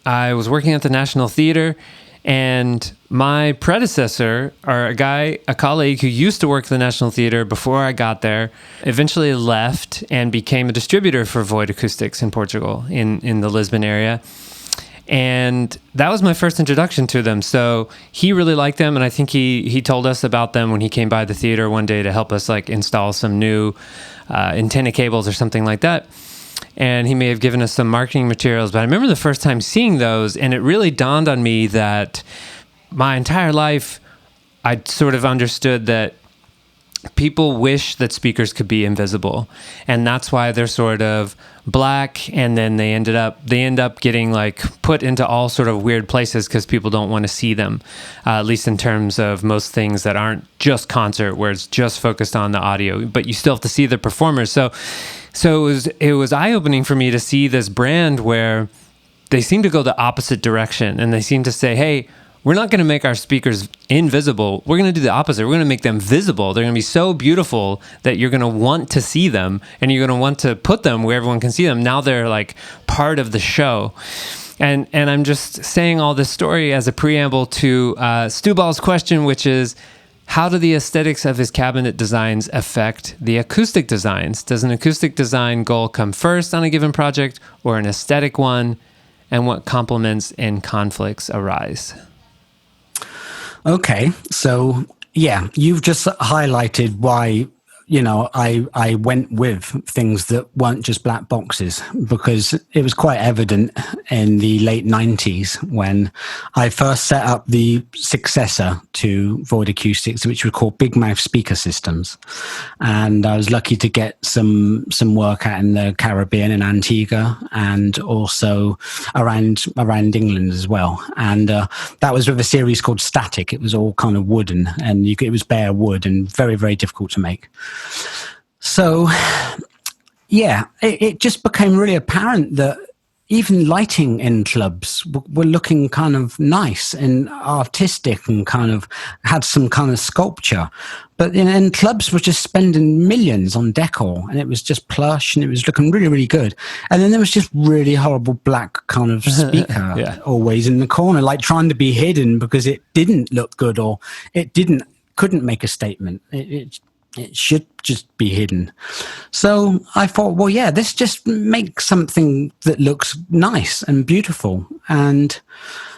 Speaker 1: I was working at the National Theatre, and my predecessor, or a colleague who used to work at the National Theatre before I got there, eventually left and became a distributor for Void Acoustics in Portugal, in the Lisbon area. And that was my first introduction to them. So he really liked them, and I think he told us about them when he came by the theater one day to help us install some new antenna cables or something like that. And he may have given us some marketing materials, but I remember the first time seeing those, and it really dawned on me that my entire life I sort of understood that people wish that speakers could be invisible, and that's why they're sort of black, and then they end up getting put into all sort of weird places because people don't want to see them, at least in terms of most things that aren't just concert where it's just focused on the audio, but you still have to see the performers. So it was eye-opening for me to see this brand where they seem to go the opposite direction, and they seem to say, hey, we're not going to make our speakers invisible. We're going to do the opposite. We're going to make them visible. They're going to be so beautiful that you're going to want to see them, and you're going to want to put them where everyone can see them. Now they're part of the show. And I'm just saying all this story as a preamble to Stuball's question, which is, how do the aesthetics of his cabinet designs affect the acoustic designs? Does an acoustic design goal come first on a given project, or an aesthetic one? And what complements and conflicts arise?
Speaker 2: Okay, so yeah, you've just highlighted why, I went with things that weren't just black boxes, because it was quite evident in the late 90s when I first set up the successor to Void Acoustics, which was called Big Mouth Speaker Systems. And I was lucky to get some work out in the Caribbean, in Antigua, and also around England as well. And that was with a series called Static. It was all kind of wooden, and it was bare wood and very, very difficult to make. So, yeah, it just became really apparent that even lighting in clubs were looking kind of nice and artistic and kind of had some kind of sculpture. But in clubs, we're just spending millions on decor, and it was just plush, and it was looking really, really good. And then there was just really horrible black kind of speaker always in the corner, trying to be hidden because it didn't look good, or it couldn't make a statement. It should just be hidden. So I thought, well, yeah, this just makes something that looks nice and beautiful. And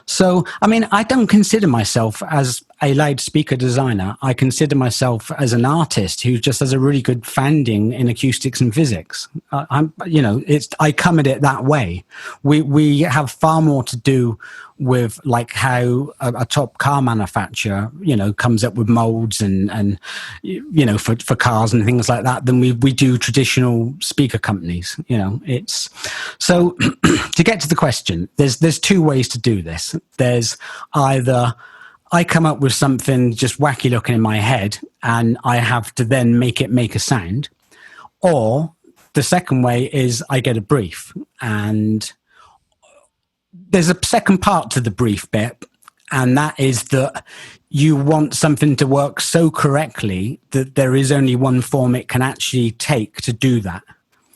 Speaker 2: so, I don't consider myself as a loudspeaker designer. I consider myself as an artist who just has a really good founding in acoustics and physics. I come at it that way. We have far more to do with how a top car manufacturer, comes up with molds and for cars and things like that than we do traditional speaker companies. It's so to get to the question, there's two ways to do this. There's either I come up with something just wacky looking in my head and I have to then make it make a sound, or the second way is I get a brief, and there's a second part to the brief bit, and that is that you want something to work so correctly that there is only one form it can actually take to do that.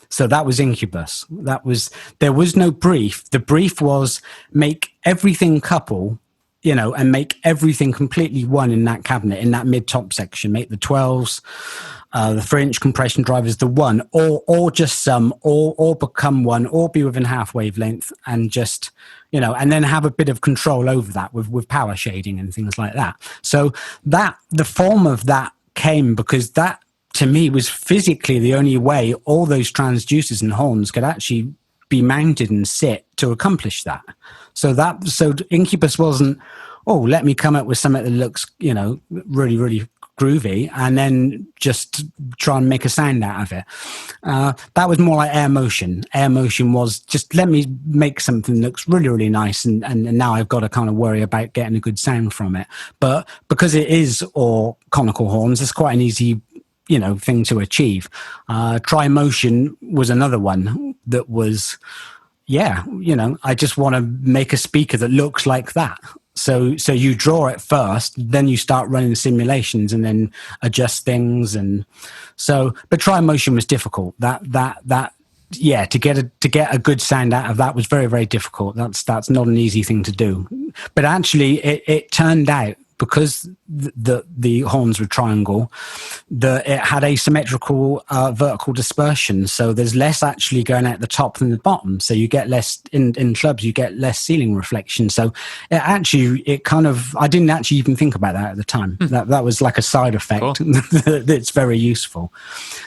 Speaker 2: So that was Incubus. There was no brief. The brief was make everything couple, and make everything completely one in that cabinet, in that mid-top section. Make the 12s, the 3-inch compression drivers the one, or just some, or become one, or be within half wavelength, and just, and then have a bit of control over that with power shading and things like that. So the form of that came because that, to me, was physically the only way all those transducers and horns could actually be mounted and sit to accomplish that. So Incubus wasn't, oh, let me come up with something that looks, really, really groovy and then just try and make a sound out of it. That was more like Air Motion. Air Motion was just, let me make something that looks really, really nice, and now I've got to kind of worry about getting a good sound from it. But because it is all conical horns, it's quite an easy thing to achieve. Tri-Motion was another one that was, I just want to make a speaker that looks like that. So you draw it first, then you start running simulations and then adjust things. And so, but Tri-Motion was difficult. To get a good sound out of that was very, very difficult. That's not an easy thing to do. But actually it turned out, because the horns were triangle, it had asymmetrical vertical dispersion. So there's less actually going out the top than the bottom. So you get less in clubs, you get less ceiling reflection. So I didn't actually even think about that at the time. That was like a side effect. Cool. That's very useful.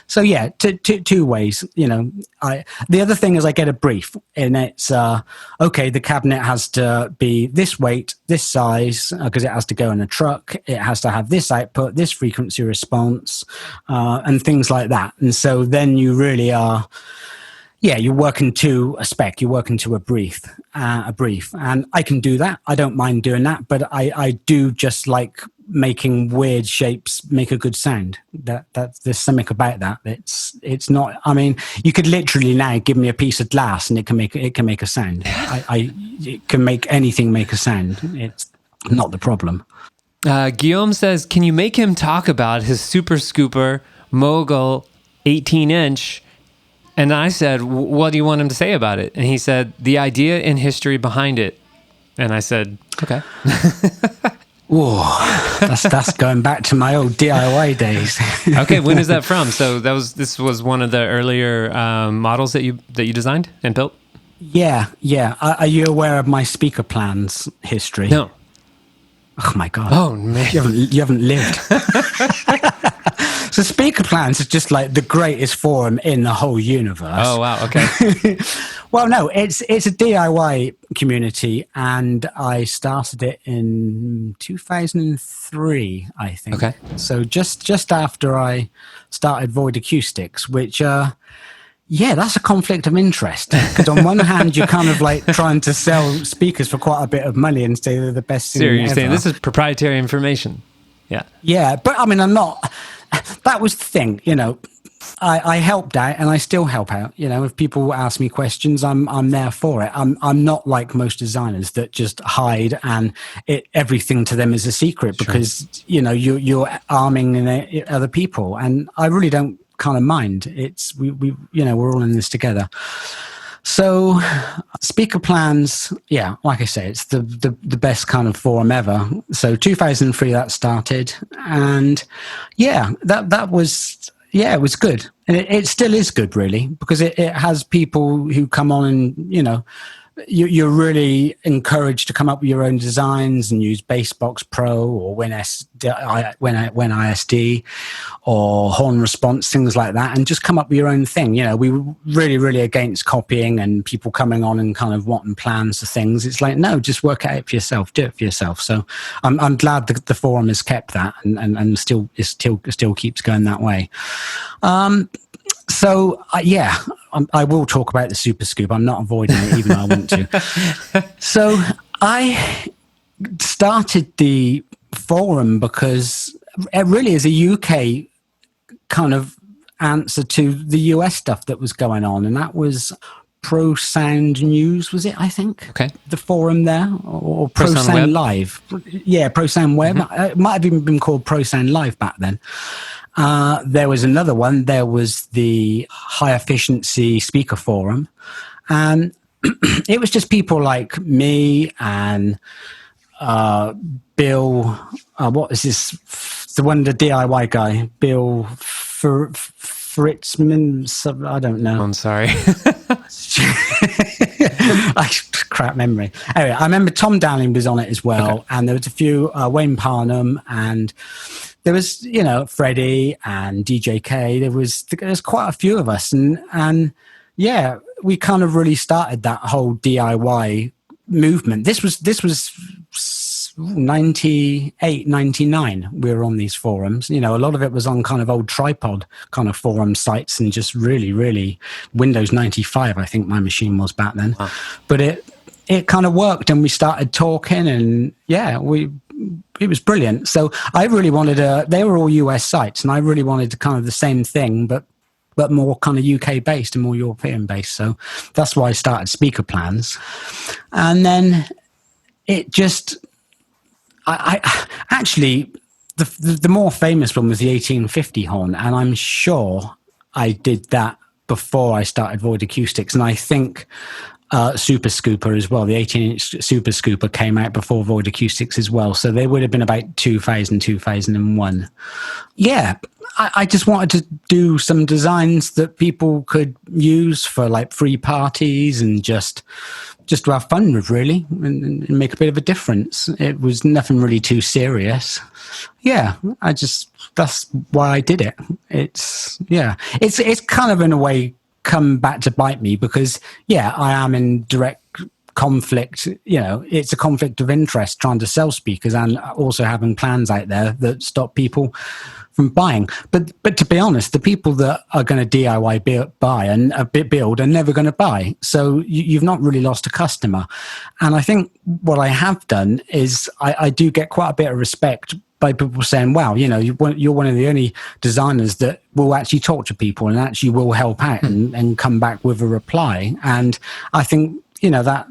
Speaker 2: So yeah, two ways. The other thing is I get a brief, and it's okay, the cabinet has to be this weight, this size, because it has to go in a truck. It has to have this output, this frequency response, and things like that. And so then you really are, you're working to a spec, you're working to a brief. And I can do that. I don't mind doing that, but I do just like making weird shapes make a good sound. There's something about that. It's not, I mean, you could literally now give me a piece of glass and it can make a sound. It can make anything make a sound. It's not the problem.
Speaker 1: Guillaume says, can you make him talk about his Super Scooper Mogale 18-inch? And I said, what do you want him to say about it? And he said, the idea and history behind it. And I said, okay.
Speaker 2: Oh, that's going back to my old DIY days.
Speaker 1: Okay, when is that from? So this was one of the earlier models that you designed and built?
Speaker 2: Yeah. Are you aware of my speaker plans history?
Speaker 1: No.
Speaker 2: Oh my God.
Speaker 1: Oh man.
Speaker 2: You haven't lived. So speaker plans is just like the greatest forum in the whole universe.
Speaker 1: Oh wow, okay.
Speaker 2: Well, no, it's a DIY community, and I started it in 2003, I think.
Speaker 1: Okay.
Speaker 2: So just after I started Void Acoustics, which that's a conflict of interest, because on one hand you're kind of like trying to sell speakers for quite a bit of money and say they're the best thing ever.
Speaker 1: You're saying this is proprietary information.
Speaker 2: Yeah, but I mean, that was the thing, I helped out, and I still help out. If people ask me questions, I'm there for it. I'm not like most designers that just hide and everything to them is a secret. Sure. Because you're arming other people, and I really don't kind of mind. It's we're all in this together. So speaker plans, like I say, it's the best kind of forum ever. So 2003 that started, and that was, it was good. And it still is good, really, because it has people who come on and, you're really encouraged to come up with your own designs and use Bassbox Pro or Win ISD or Horn Response, things like that, and just come up with your own thing. We were really, really against copying and people coming on and kind of wanting plans for things. It's like, no, just work it out for yourself, do it for yourself. So I'm glad the forum has kept that and still keeps going that way. So, I will talk about the Super Scoop. I'm not avoiding it, even though I want to. So I started the forum because it really is a UK kind of answer to the US stuff that was going on. And that was Pro Sound News, was it, I think? Okay. The forum there, or Pro Sound Live. Yeah, Pro Sound Web. Mm-hmm. It might have even been called Pro Sound Live back then. There was another one. There was the High Efficiency Speaker Forum. And it was just people like me and Bill, what is this? The DIY guy, Bill Fritzman, I don't know.
Speaker 1: I'm sorry.
Speaker 2: Crap memory. Anyway, I remember Tom Dowling was on it as well. Okay. And there was a few, Wayne Parnham, and there was, you know, Freddie and DJK. There's quite a few of us, and yeah, we kind of really started that whole DIY movement. This was 98, 99. We were on these forums. You know, a lot of it was on kind of old tripod kind of forum sites, and just really Windows 95, I think my machine was back then. Wow. But it kind of worked, and we started talking, and yeah, it was brilliant. So I really wanted they were all US sites, and I really wanted to kind of the same thing, but more kind of UK based and more European based. So that's why I started Speaker Plans. And then it just, I actually, the more famous one was the 1850 horn. And I'm sure I did that before I started Void Acoustics. And I think Super Scooper as well, the 18-inch Super Scooper came out before Void Acoustics as well. So they would have been about 2000, 2001. Yeah, I just wanted to do some designs that people could use for like free parties and just to have fun with, really, and make a bit of a difference. It was nothing really too serious. Yeah, that's why I did it. It's kind of in a way come back to bite me, because yeah, I am in direct conflict. You know, it's a conflict of interest trying to sell speakers and also having plans out there that stop people from buying. But to be honest, the people that are going to DIY buy and build are never going to buy. So you've not really lost a customer. And I think what I have done is I do get quite a bit of respect by people saying, wow, you know, you're one of the only designers that will actually talk to people and actually will help out and come back with a reply. And I think, you know, that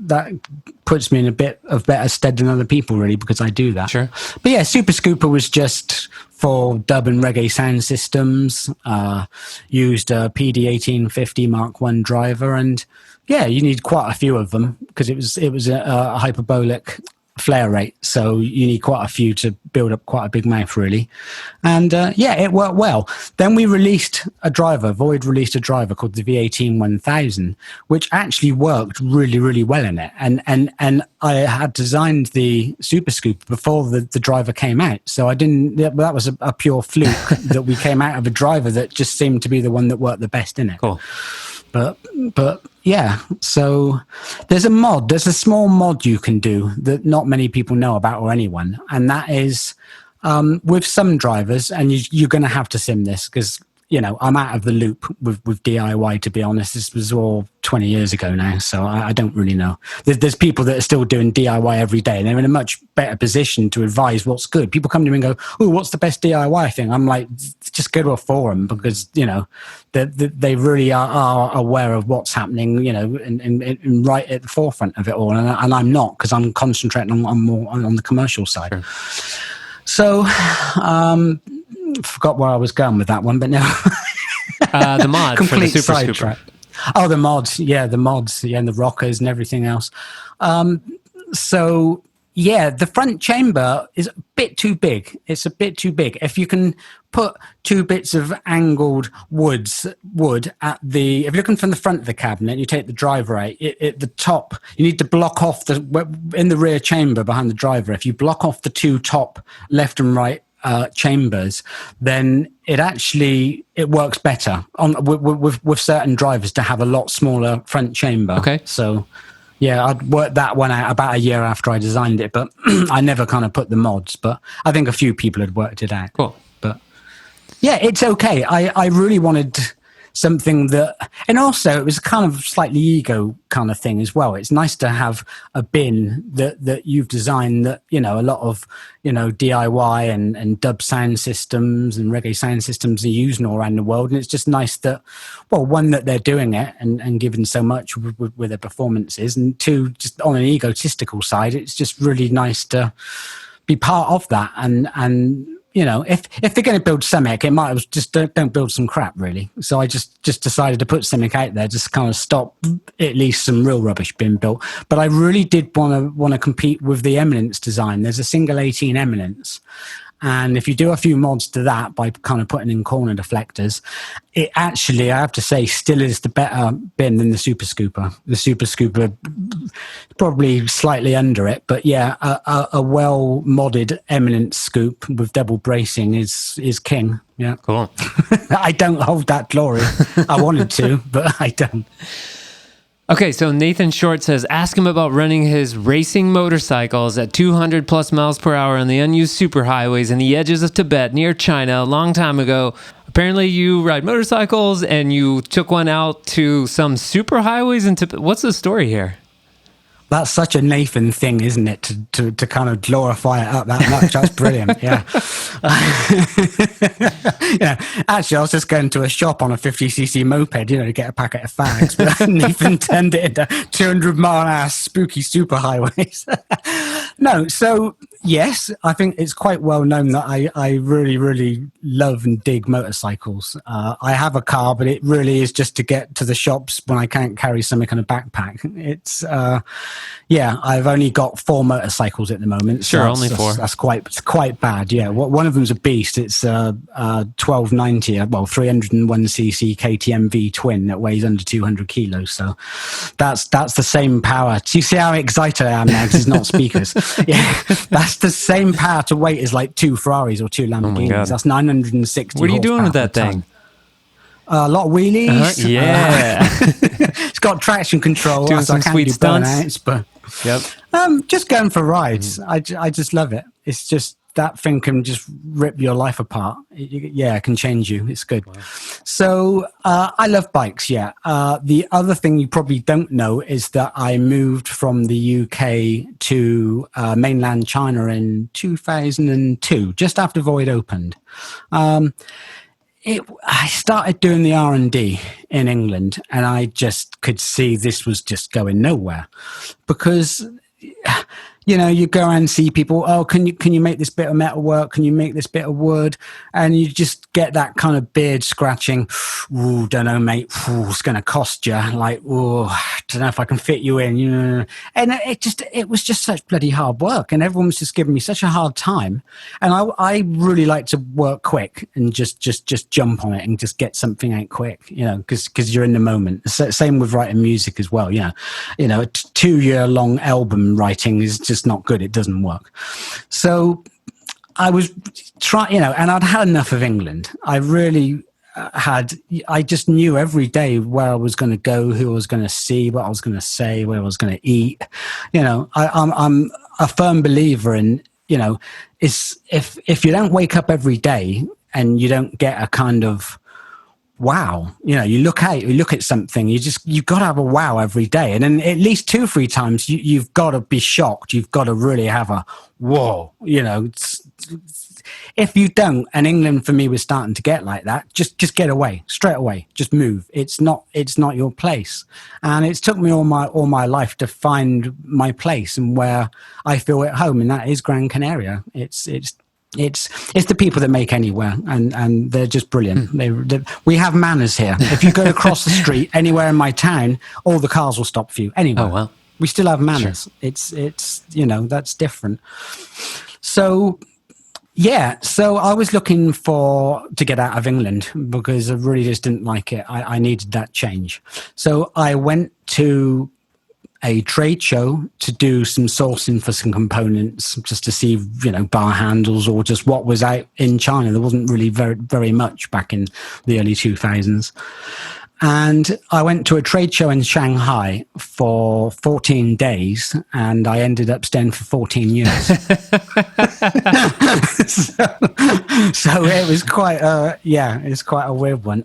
Speaker 2: puts me in a bit of better stead than other people, really, because I do that.
Speaker 1: Sure.
Speaker 2: But yeah, Super Scooper was just for dub and reggae sound systems, used a PD 1850 Mark I driver. And yeah, you need quite a few of them because it was a hyperbolic flare rate, so you need quite a few to build up quite a big mouth, really. And yeah, it worked well. Then we released a driver, Void released a driver called the V18 1000, which actually worked really well in it. And I had designed the Super Scoop before the driver came out, so I didn't, that was a pure fluke that we came out of a driver that just seemed to be the one that worked the best in it.
Speaker 1: Cool.
Speaker 2: But yeah, so there's a small mod you can do that not many people know about, or anyone, and that is with some drivers, and you're going to have to sim this because, you know, I'm out of the loop with DIY, to be honest. This was all 20 years ago now, so I don't really know. There's people that are still doing DIY every day, and they're in a much better position to advise what's good. People come to me and go, oh, what's the best DIY thing? I'm like, just go to a forum, because, you know, they really are aware of what's happening, you know, and right at the forefront of it all. And I'm not, because I'm concentrating on more on the commercial side. Sure. So, forgot where I was going with that one, but no.
Speaker 1: The mod for the Super Scooper.
Speaker 2: Oh, the mods, yeah, and the rockers and everything else. So yeah, the front chamber is a bit too big. It's a bit too big. If you can put two bits of angled wood at if you're looking from the front of the cabinet, you take the driver out, at the top, you need to block off in the rear chamber behind the driver. If you block off the two top left and right chambers, then it works better with certain drivers to have a lot smaller front chamber. Okay. So yeah, I'd worked that one out about a year after I designed it, but I never kind of put the mods, but I think a few people had worked it out.
Speaker 1: Cool.
Speaker 2: But yeah, it's okay. I really wanted something that, and also it was kind of slightly ego kind of thing as well. It's nice to have a bin that you've designed that, you know, a lot of, you know, DIY and dub sound systems and reggae sound systems are using all around the world. And it's just nice that, well, one, that they're doing it and giving so much with their performances, and two, just on an egotistical side, it's just really nice to be part of that. And you know, if they're going to build something, it might as well just don't build some crap, really. So I just decided to put something out there, just kind of stop at least some real rubbish being built. But I really did want to compete with the Eminence design. There's a single 18 Eminence, And if you do a few mods to that by kind of putting in corner deflectors, it actually, I have to say, still is the better bin than the Super Scooper. The Super Scooper probably slightly under it, but yeah, a well modded Eminence scoop with double bracing is king. Yeah,
Speaker 1: cool.
Speaker 2: I don't hold that glory. I wanted to, but I don't.
Speaker 1: Okay, so Nathan Short says, ask him about running his racing motorcycles at 200 plus miles per hour on the unused superhighways in the edges of Tibet near China a long time ago. Apparently you ride motorcycles and you took one out to some superhighways in Tibet. What's the story here?
Speaker 2: That's such a Nathan thing, isn't it? To kind of glorify it up that much. That's brilliant. Yeah. Yeah. Actually, I was just going to a shop on a 50cc moped, to get a packet of fags. But Nathan turned it into 200-mile-an-hour spooky superhighways. No, so yes, I think it's quite well known that I really, really love and dig motorcycles. I have a car, but it really is just to get to the shops when I can't carry something in a backpack. It's yeah, I've only got 4 motorcycles at the moment.
Speaker 1: Sure,
Speaker 2: so
Speaker 1: only 4.
Speaker 2: That's quite bad. Yeah, one of them's a beast. It's a 1290, 301cc KTM V twin that weighs under 200 kilos. So that's the same power. Do you see how excited I am now? Because it's not speakers. Yeah, that's the same power to weight as like 2 Ferraris or 2 Lamborghinis. That's 960.
Speaker 1: What are you doing with that thing?
Speaker 2: A lot of wheelies.
Speaker 1: Yeah.
Speaker 2: It's got traction control.
Speaker 1: Doing some sweet stunts.
Speaker 2: Burnouts, but
Speaker 1: yep.
Speaker 2: Just going for rides. I just love it. It's just that thing can just rip your life apart. It can change you. It's good. Wow. So I love bikes. Yeah. The other thing you probably don't know is that I moved from the UK to mainland China in 2002, just after Void opened. I started doing the R&D in England, and I just could see this was just going nowhere because, you go around and see people, oh, can you make this bit of metal work? Can you make this bit of wood? And you just get that kind of beard scratching. Ooh, don't know, mate. Ooh, it's going to cost you. Like, oh, don't know if I can fit you in. And it was just such bloody hard work. And everyone was just giving me such a hard time. And I really like to work quick and just jump on it and just get something out quick, because you're in the moment. Same with writing music as well. A 2-year-long album writing is just not good. It doesn't work. So I was trying, and I'd had enough of England. I really I just knew every day where I was going to go, who I was going to see, what I was going to say, where I was going to eat. I'm a firm believer in, is if you don't wake up every day and you don't get a kind of wow, you look at something, you've got to have a wow every day. And then at least 2-3 times you've got to be shocked. You've got to really have a whoa, if you don't, and England for me was starting to get like that, just get away straight away, just move. It's not your place. And it's took me all my life to find my place and where I feel at home. And that is Gran Canaria. It's the people that make anywhere, and they're just brilliant. We have manners here. If you go across the street anywhere in my town, all the cars will stop for you. Anywhere. Oh, well. We still have manners. Sure. It's that's different. So yeah, so I was looking to get out of England because I really just didn't like it. I needed that change. So I went to a trade show to do some sourcing for some components, just to see, bar handles or just what was out in China. There wasn't really very, very much back in the early 2000s. And I went to a trade show in Shanghai for 14 days, and I ended up staying for 14 years. so it was quite a weird one.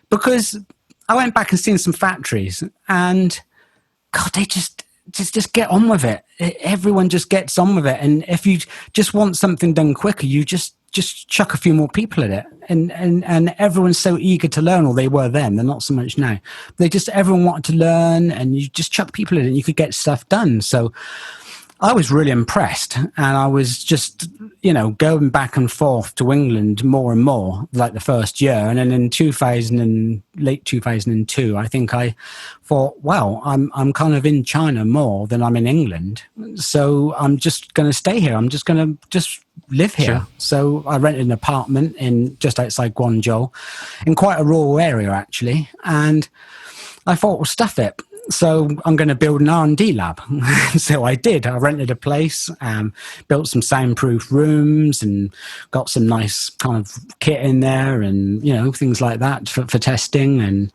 Speaker 2: Because I went back and seen some factories, and God, they just get on with it. Everyone just gets on with it. And if you just want something done quicker, you just chuck a few more people at it. And everyone's so eager to learn, or they were then, they're not so much now. Everyone wanted to learn, and you just chuck people in it and you could get stuff done. So I was really impressed, and I was just, going back and forth to England more and more, like the first year. And then in late 2002, I think I thought, wow, I'm kind of in China more than I'm in England. So I'm just going to stay here. I'm just going to live here.
Speaker 1: Sure.
Speaker 2: So I rented an apartment just outside Guangzhou, in quite a rural area, actually. And I thought, well, stuff it. So I'm going to build an R&D lab. So I did. I rented a place, built some soundproof rooms, and got some nice kind of kit in there, and things like that for testing. And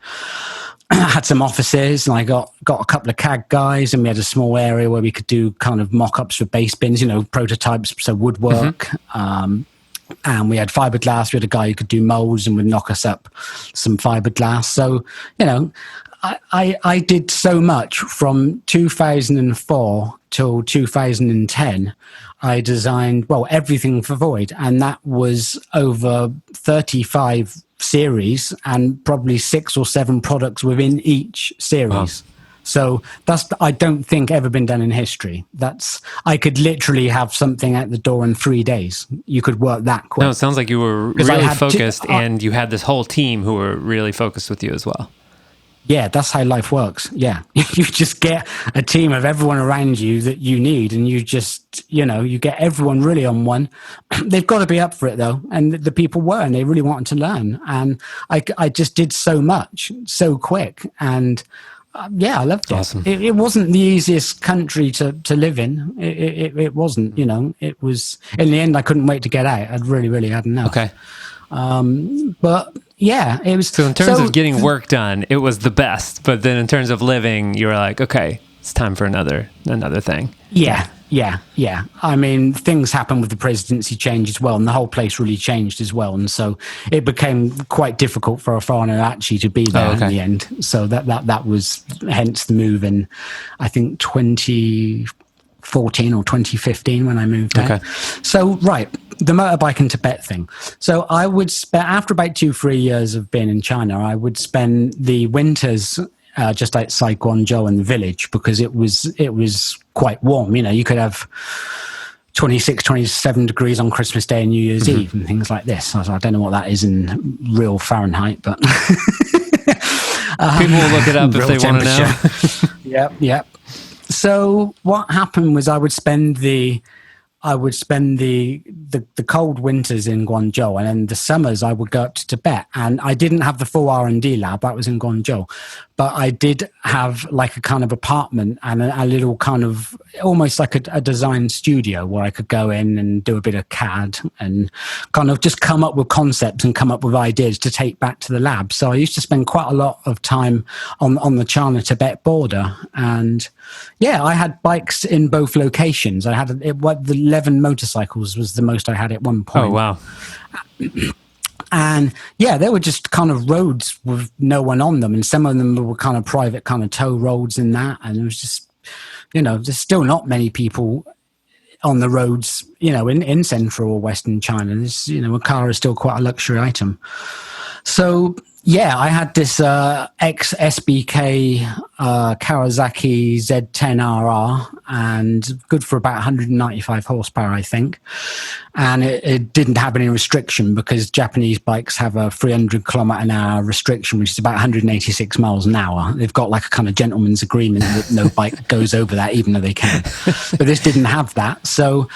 Speaker 2: had some offices, and I got a couple of CAD guys, and we had a small area where we could do kind of mock-ups for bass bins, prototypes, so woodwork. And we had fiberglass. We had a guy who could do molds and would knock us up some fiberglass. So, I did so much from 2004 till 2010. I designed, everything for Void, and that was over 35 series and probably 6 or 7 products within each series. Wow. So that's, I don't think, ever been done in history. I could literally have something at the door in 3 days. You could work that quick.
Speaker 1: No, it sounds like you were really focused, and you had this whole team who were really focused with you as well.
Speaker 2: Yeah, that's how life works. Yeah. You just get a team of everyone around you that you need, and you just, you get everyone really on one. They've got to be up for it, though. And the people were, and they really wanted to learn. And I just did so much, so quick. And I loved it.
Speaker 1: Awesome.
Speaker 2: It wasn't the easiest country to live in. It wasn't, it was, in the end, I couldn't wait to get out. I'd really, really had enough.
Speaker 1: Okay.
Speaker 2: But yeah, it was.
Speaker 1: So in terms of getting work done, it was the best. But then in terms of living, you were like, okay, it's time for another thing.
Speaker 2: Yeah. I mean, things happened with the presidency change as well, and the whole place really changed as well. And so it became quite difficult for a foreigner actually to be there in the end. So that was hence the move in, I think, 2014 or 2015 when I moved out. So, right, the motorbike in Tibet thing. So I would spend, after about 2-3 years of being in China, I would spend the winters just outside Guangzhou in the village, because it was quite warm. You could have 26, 27 degrees on Christmas Day and New Year's Eve and things like this. I don't know what that is in real Fahrenheit, but
Speaker 1: people will look it up if they want to know.
Speaker 2: Yep. So what happened was I would spend the cold winters in Guangzhou, and then the summers I would go up to Tibet. And I didn't have the full R&D lab, that was in Guangzhou, but I did have like a kind of apartment and a little kind of almost like a design studio where I could go in and do a bit of CAD and kind of just come up with concepts and come up with ideas to take back to the lab. So I used to spend quite a lot of time on the China-Tibet border. And yeah, I had bikes in both locations. I had the 11 motorcycles was the most I had at one point.
Speaker 1: Oh, wow.
Speaker 2: And yeah, they were just kind of roads with no one on them. And some of them were kind of private kind of tow roads and that. And it was just, there's still not many people on the roads, in central or western China. There's, a car is still quite a luxury item. So yeah, I had this ex-SBK Kawasaki Z10RR, and good for about 195 horsepower, I think. And it didn't have any restriction, because Japanese bikes have a 300 kilometer an hour restriction, which is about 186 miles an hour. They've got like a kind of gentleman's agreement that no bike goes over that, even though they can. But this didn't have that. So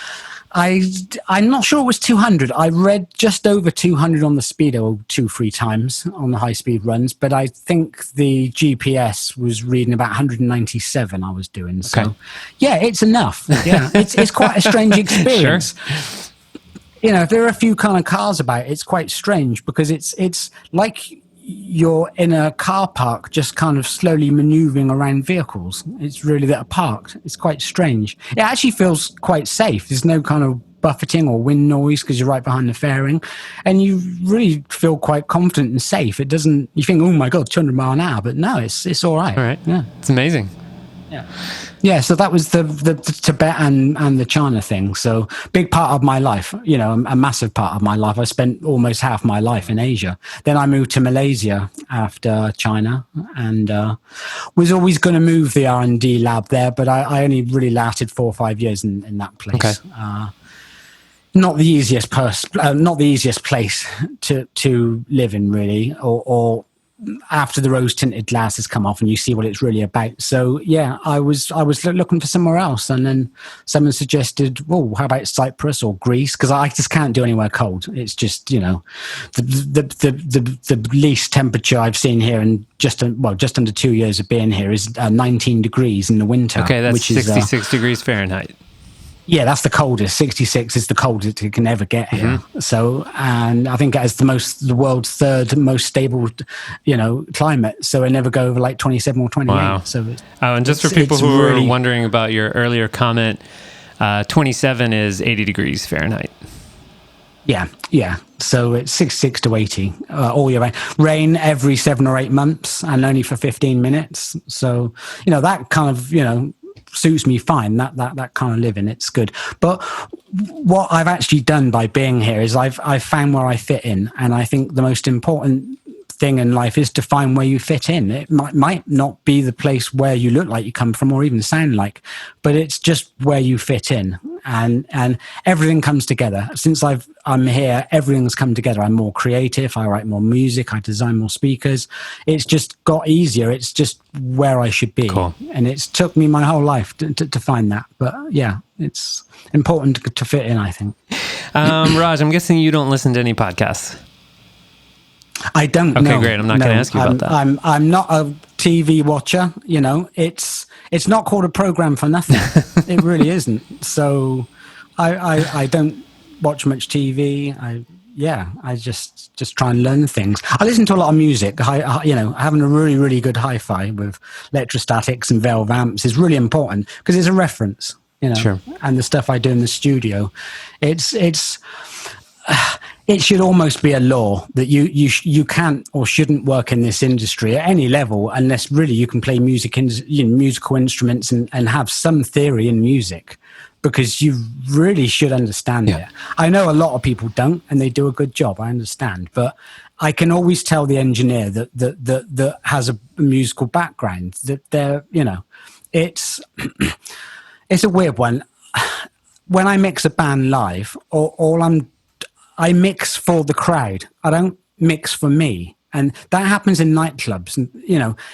Speaker 2: I'm not sure it was 200. I read just over 200 on the speedo 2-3 times on the high speed runs, but I think the GPS was reading about 197 I was doing. So yeah, it's enough. Yeah, it's quite a strange experience. Sure. There are a few kind of cars about it. It's quite strange, because it's like you're in a car park just kind of slowly maneuvering around vehicles. It's really that are parked. It's quite strange. It actually feels quite safe. There's no kind of buffeting or wind noise because you're right behind the fairing, and you really feel quite confident and safe. It doesn't, you think, oh my God, 200 mile an hour, but no, it's all right.
Speaker 1: All right. Yeah. It's amazing.
Speaker 2: Yeah, so that was the Tibet and the China thing. So big part of my life, a massive part of my life. I spent almost half my life in Asia. Then I moved to Malaysia after China, and was always going to move the R&D lab there, but I only really lasted 4 or 5 years in that place.
Speaker 1: Okay.
Speaker 2: Not the easiest not the easiest place to live in, really, or after the rose tinted glasses come off and you see what it's really about. So yeah, I was looking for somewhere else, and then someone suggested, well, how about Cyprus or Greece? Because I just can't do anywhere cold. It's just, the least temperature I've seen here in just under 2 years of being here is 19 degrees in the winter.
Speaker 1: Okay, that's
Speaker 2: which
Speaker 1: 66 degrees Fahrenheit.
Speaker 2: Yeah, that's the coldest. 66 is the coldest it can ever get here. Mm-hmm. So, and I think it has the world's third most stable, climate. So it never go over like 27 or 28.
Speaker 1: Wow.
Speaker 2: So
Speaker 1: and just for people who are wondering about your earlier comment, 27 is 80 degrees Fahrenheit.
Speaker 2: Yeah. So it's 66 to 80 all year round. Rain every 7 or 8 months, and only for 15 minutes. So, that kind of, suits me fine. That kind of living, it's good. But what I've actually done by being here is I've found where I fit in, and I think the most important thing in life is to find where you fit in. It might not be the place where you look like you come from or even sound like, but it's just where you fit in, and everything comes together. Since I'm here, everything's come together. I'm more creative. I write more music. I design more speakers. It's just got easier. It's just where I should be.
Speaker 1: Cool.
Speaker 2: And it's took me my whole life to find that. But yeah, it's important to fit in, I think.
Speaker 1: Raj, I'm guessing you don't listen to any podcasts.
Speaker 2: I don't know.
Speaker 1: Okay, great. I'm not going to ask you about that.
Speaker 2: I'm not a TV watcher. It's not called a program for nothing. It really isn't. So I don't watch much TV. I just try and learn things. I listen to a lot of music. Having a really, really good hi-fi with electrostatics and valve amps is really important because it's a reference.
Speaker 1: Sure.
Speaker 2: And the stuff I do in the studio, it should almost be a law that you can't or shouldn't work in this industry at any level unless really you can play musical instruments and have some theory in music, because you really should understand it. I know a lot of people don't, and they do a good job. I understand, but I can always tell the engineer that has a musical background that they're it's it's a weird one. When I mix a band live, I mix for the crowd. I don't mix for me. And that happens in nightclubs,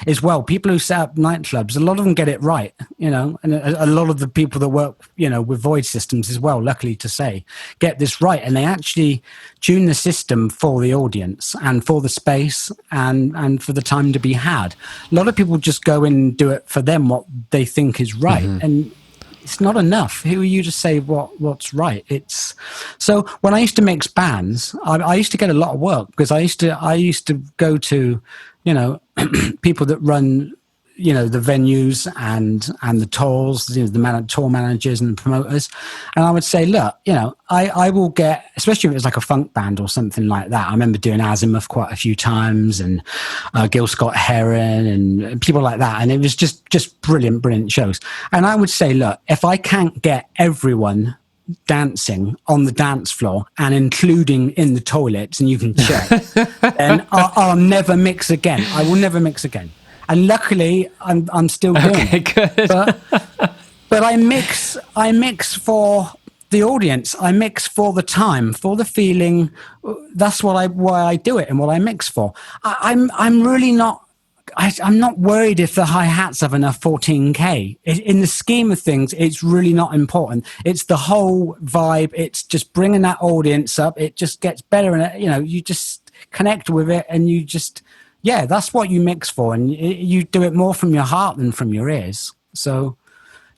Speaker 2: as well. People who set up nightclubs, a lot of them get it right, and a lot of the people that work, with void systems as well, luckily to say, get this right. And they actually tune the system for the audience and for the space and for the time to be had. A lot of people just go in and do it for them, what they think is right. Mm-hmm. And it's not enough. Who are you to say what's right? So when I used to mix bands, I used to get a lot of work because I used to go to, people that run, the venues and the tours, the tour managers and the promoters, and I would say, look, I will get, especially if it was like a funk band or something like that. I remember doing Azimuth quite a few times, and Gil Scott Heron and people like that, and it was just brilliant shows. And I would say, look, if I can't get everyone dancing on the dance floor and including in the toilets, and you can check, then I'll never mix again. I will never mix again. And luckily, I'm still doing it.
Speaker 1: Good.
Speaker 2: But I mix for the audience. I mix for the time, for the feeling. That's why I do it and what I mix for. I'm really not. I'm not worried if the hi-hats have enough 14K. In the scheme of things, it's really not important. It's the whole vibe. It's just bringing that audience up. It just gets better, and you just connect with it, and you just. Yeah, that's what you mix for, and you do it more from your heart than from your ears. So,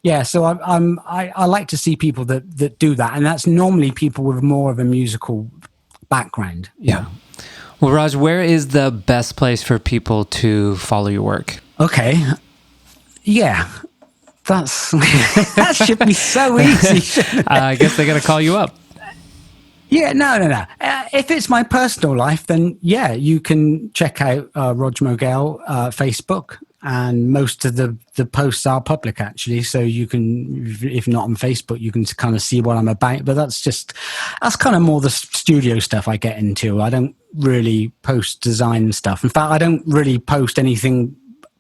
Speaker 2: yeah, so I like to see people that do that, and that's normally people with more of a musical background.
Speaker 1: Yeah. Well, Raj, where is the best place for people to follow your work?
Speaker 2: Okay. Yeah, that should be so easy.
Speaker 1: I guess they got to call you up.
Speaker 2: Yeah, no. If it's my personal life, then yeah, you can check out Rog Mogale Facebook, and most of the posts are public actually. So you can, if not on Facebook, you can kind of see what I'm about. But that's kind of more the studio stuff I get into. I don't really post design stuff. In fact, I don't really post anything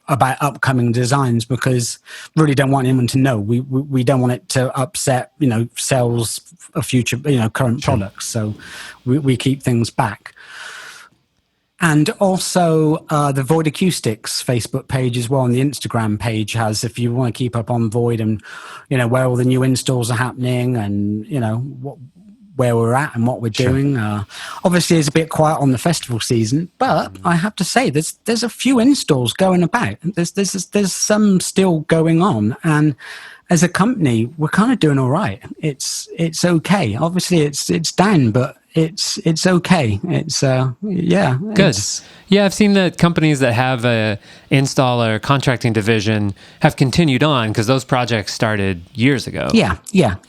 Speaker 2: about upcoming designs because really don't want anyone to know. We don't want it to upset, sales of future, current products. So we keep things back. And also the Void Acoustics Facebook page as well, and the Instagram page has, if you want to keep up on Void and, where all the new installs are happening and, where we're at and what we're doing. Obviously, it's a bit quiet on the festival season, but I have to say there's a few installs going about. There's some still going on, and as a company, we're kind of doing all right. It's okay. Obviously, it's down, but it's okay. It's
Speaker 1: good. Yeah, I've seen that companies that have a installer contracting division have continued on because those projects started years ago.
Speaker 2: Yeah.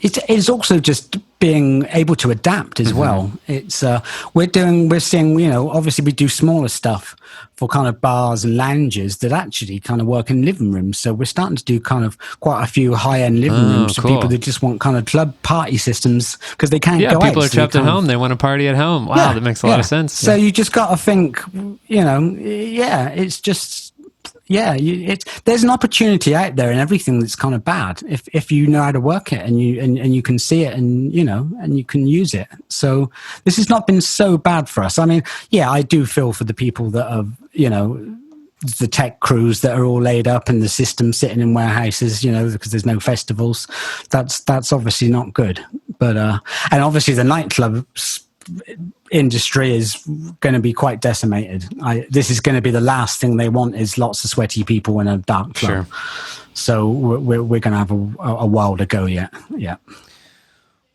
Speaker 2: It's also just being able to adapt as well. It's we're seeing, obviously we do smaller stuff for kind of bars and lounges that actually kind of work in living rooms. So we're starting to do kind of quite a few high-end living rooms for people that just want kind of club party systems because they can't go out.
Speaker 1: Yeah, people are trapped at home. They want to party at home. Wow, that makes a lot of sense.
Speaker 2: So you just got to think, it's just... there's an opportunity out there in everything that's kind of bad if you know how to work it and you can see it and you can use it. So this has not been so bad for us. I mean, I do feel for the people that have the tech crews that are all laid up and the system sitting in warehouses, because there's no festivals. That's obviously not good. But and obviously the nightclub industry is going to be quite decimated. This is going to be the last thing they want is lots of sweaty people in a dark club. Sure. So we're going to have a while to go yet. Yeah.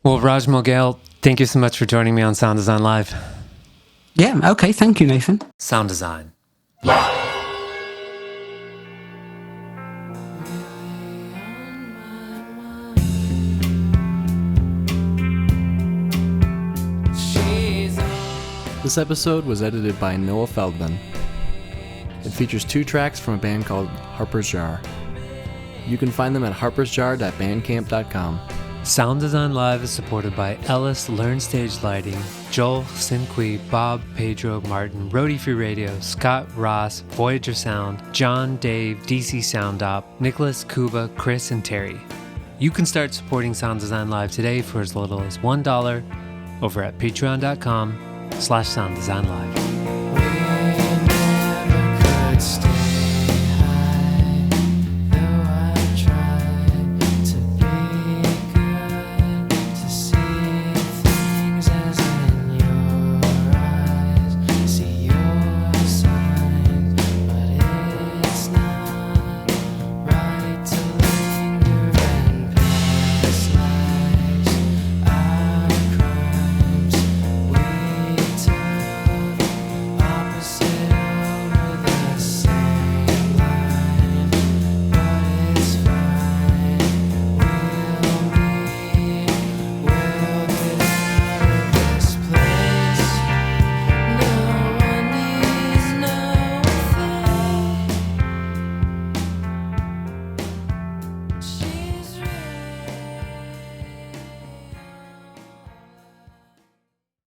Speaker 1: Well, Raj Mogale, thank you so much for joining me on Sound Design Live.
Speaker 2: Yeah. Okay. Thank you, Nathan.
Speaker 1: Sound Design.
Speaker 3: This episode was edited by Noah Feldman. It features 2 tracks from a band called Harper's Jar. You can find them at harpersjar.bandcamp.com.
Speaker 1: Sound Design Live is supported by Ellis Learn Stage Lighting, Joel Sinqui, Bob Pedro Martin, Roadie Free Radio, Scott Ross, Voyager Sound, John Dave, DC Sound Op, Nicholas, Kuba, Chris, and Terry. You can start supporting Sound Design Live today for as little as $1 over at patreon.com/sounddesignlive.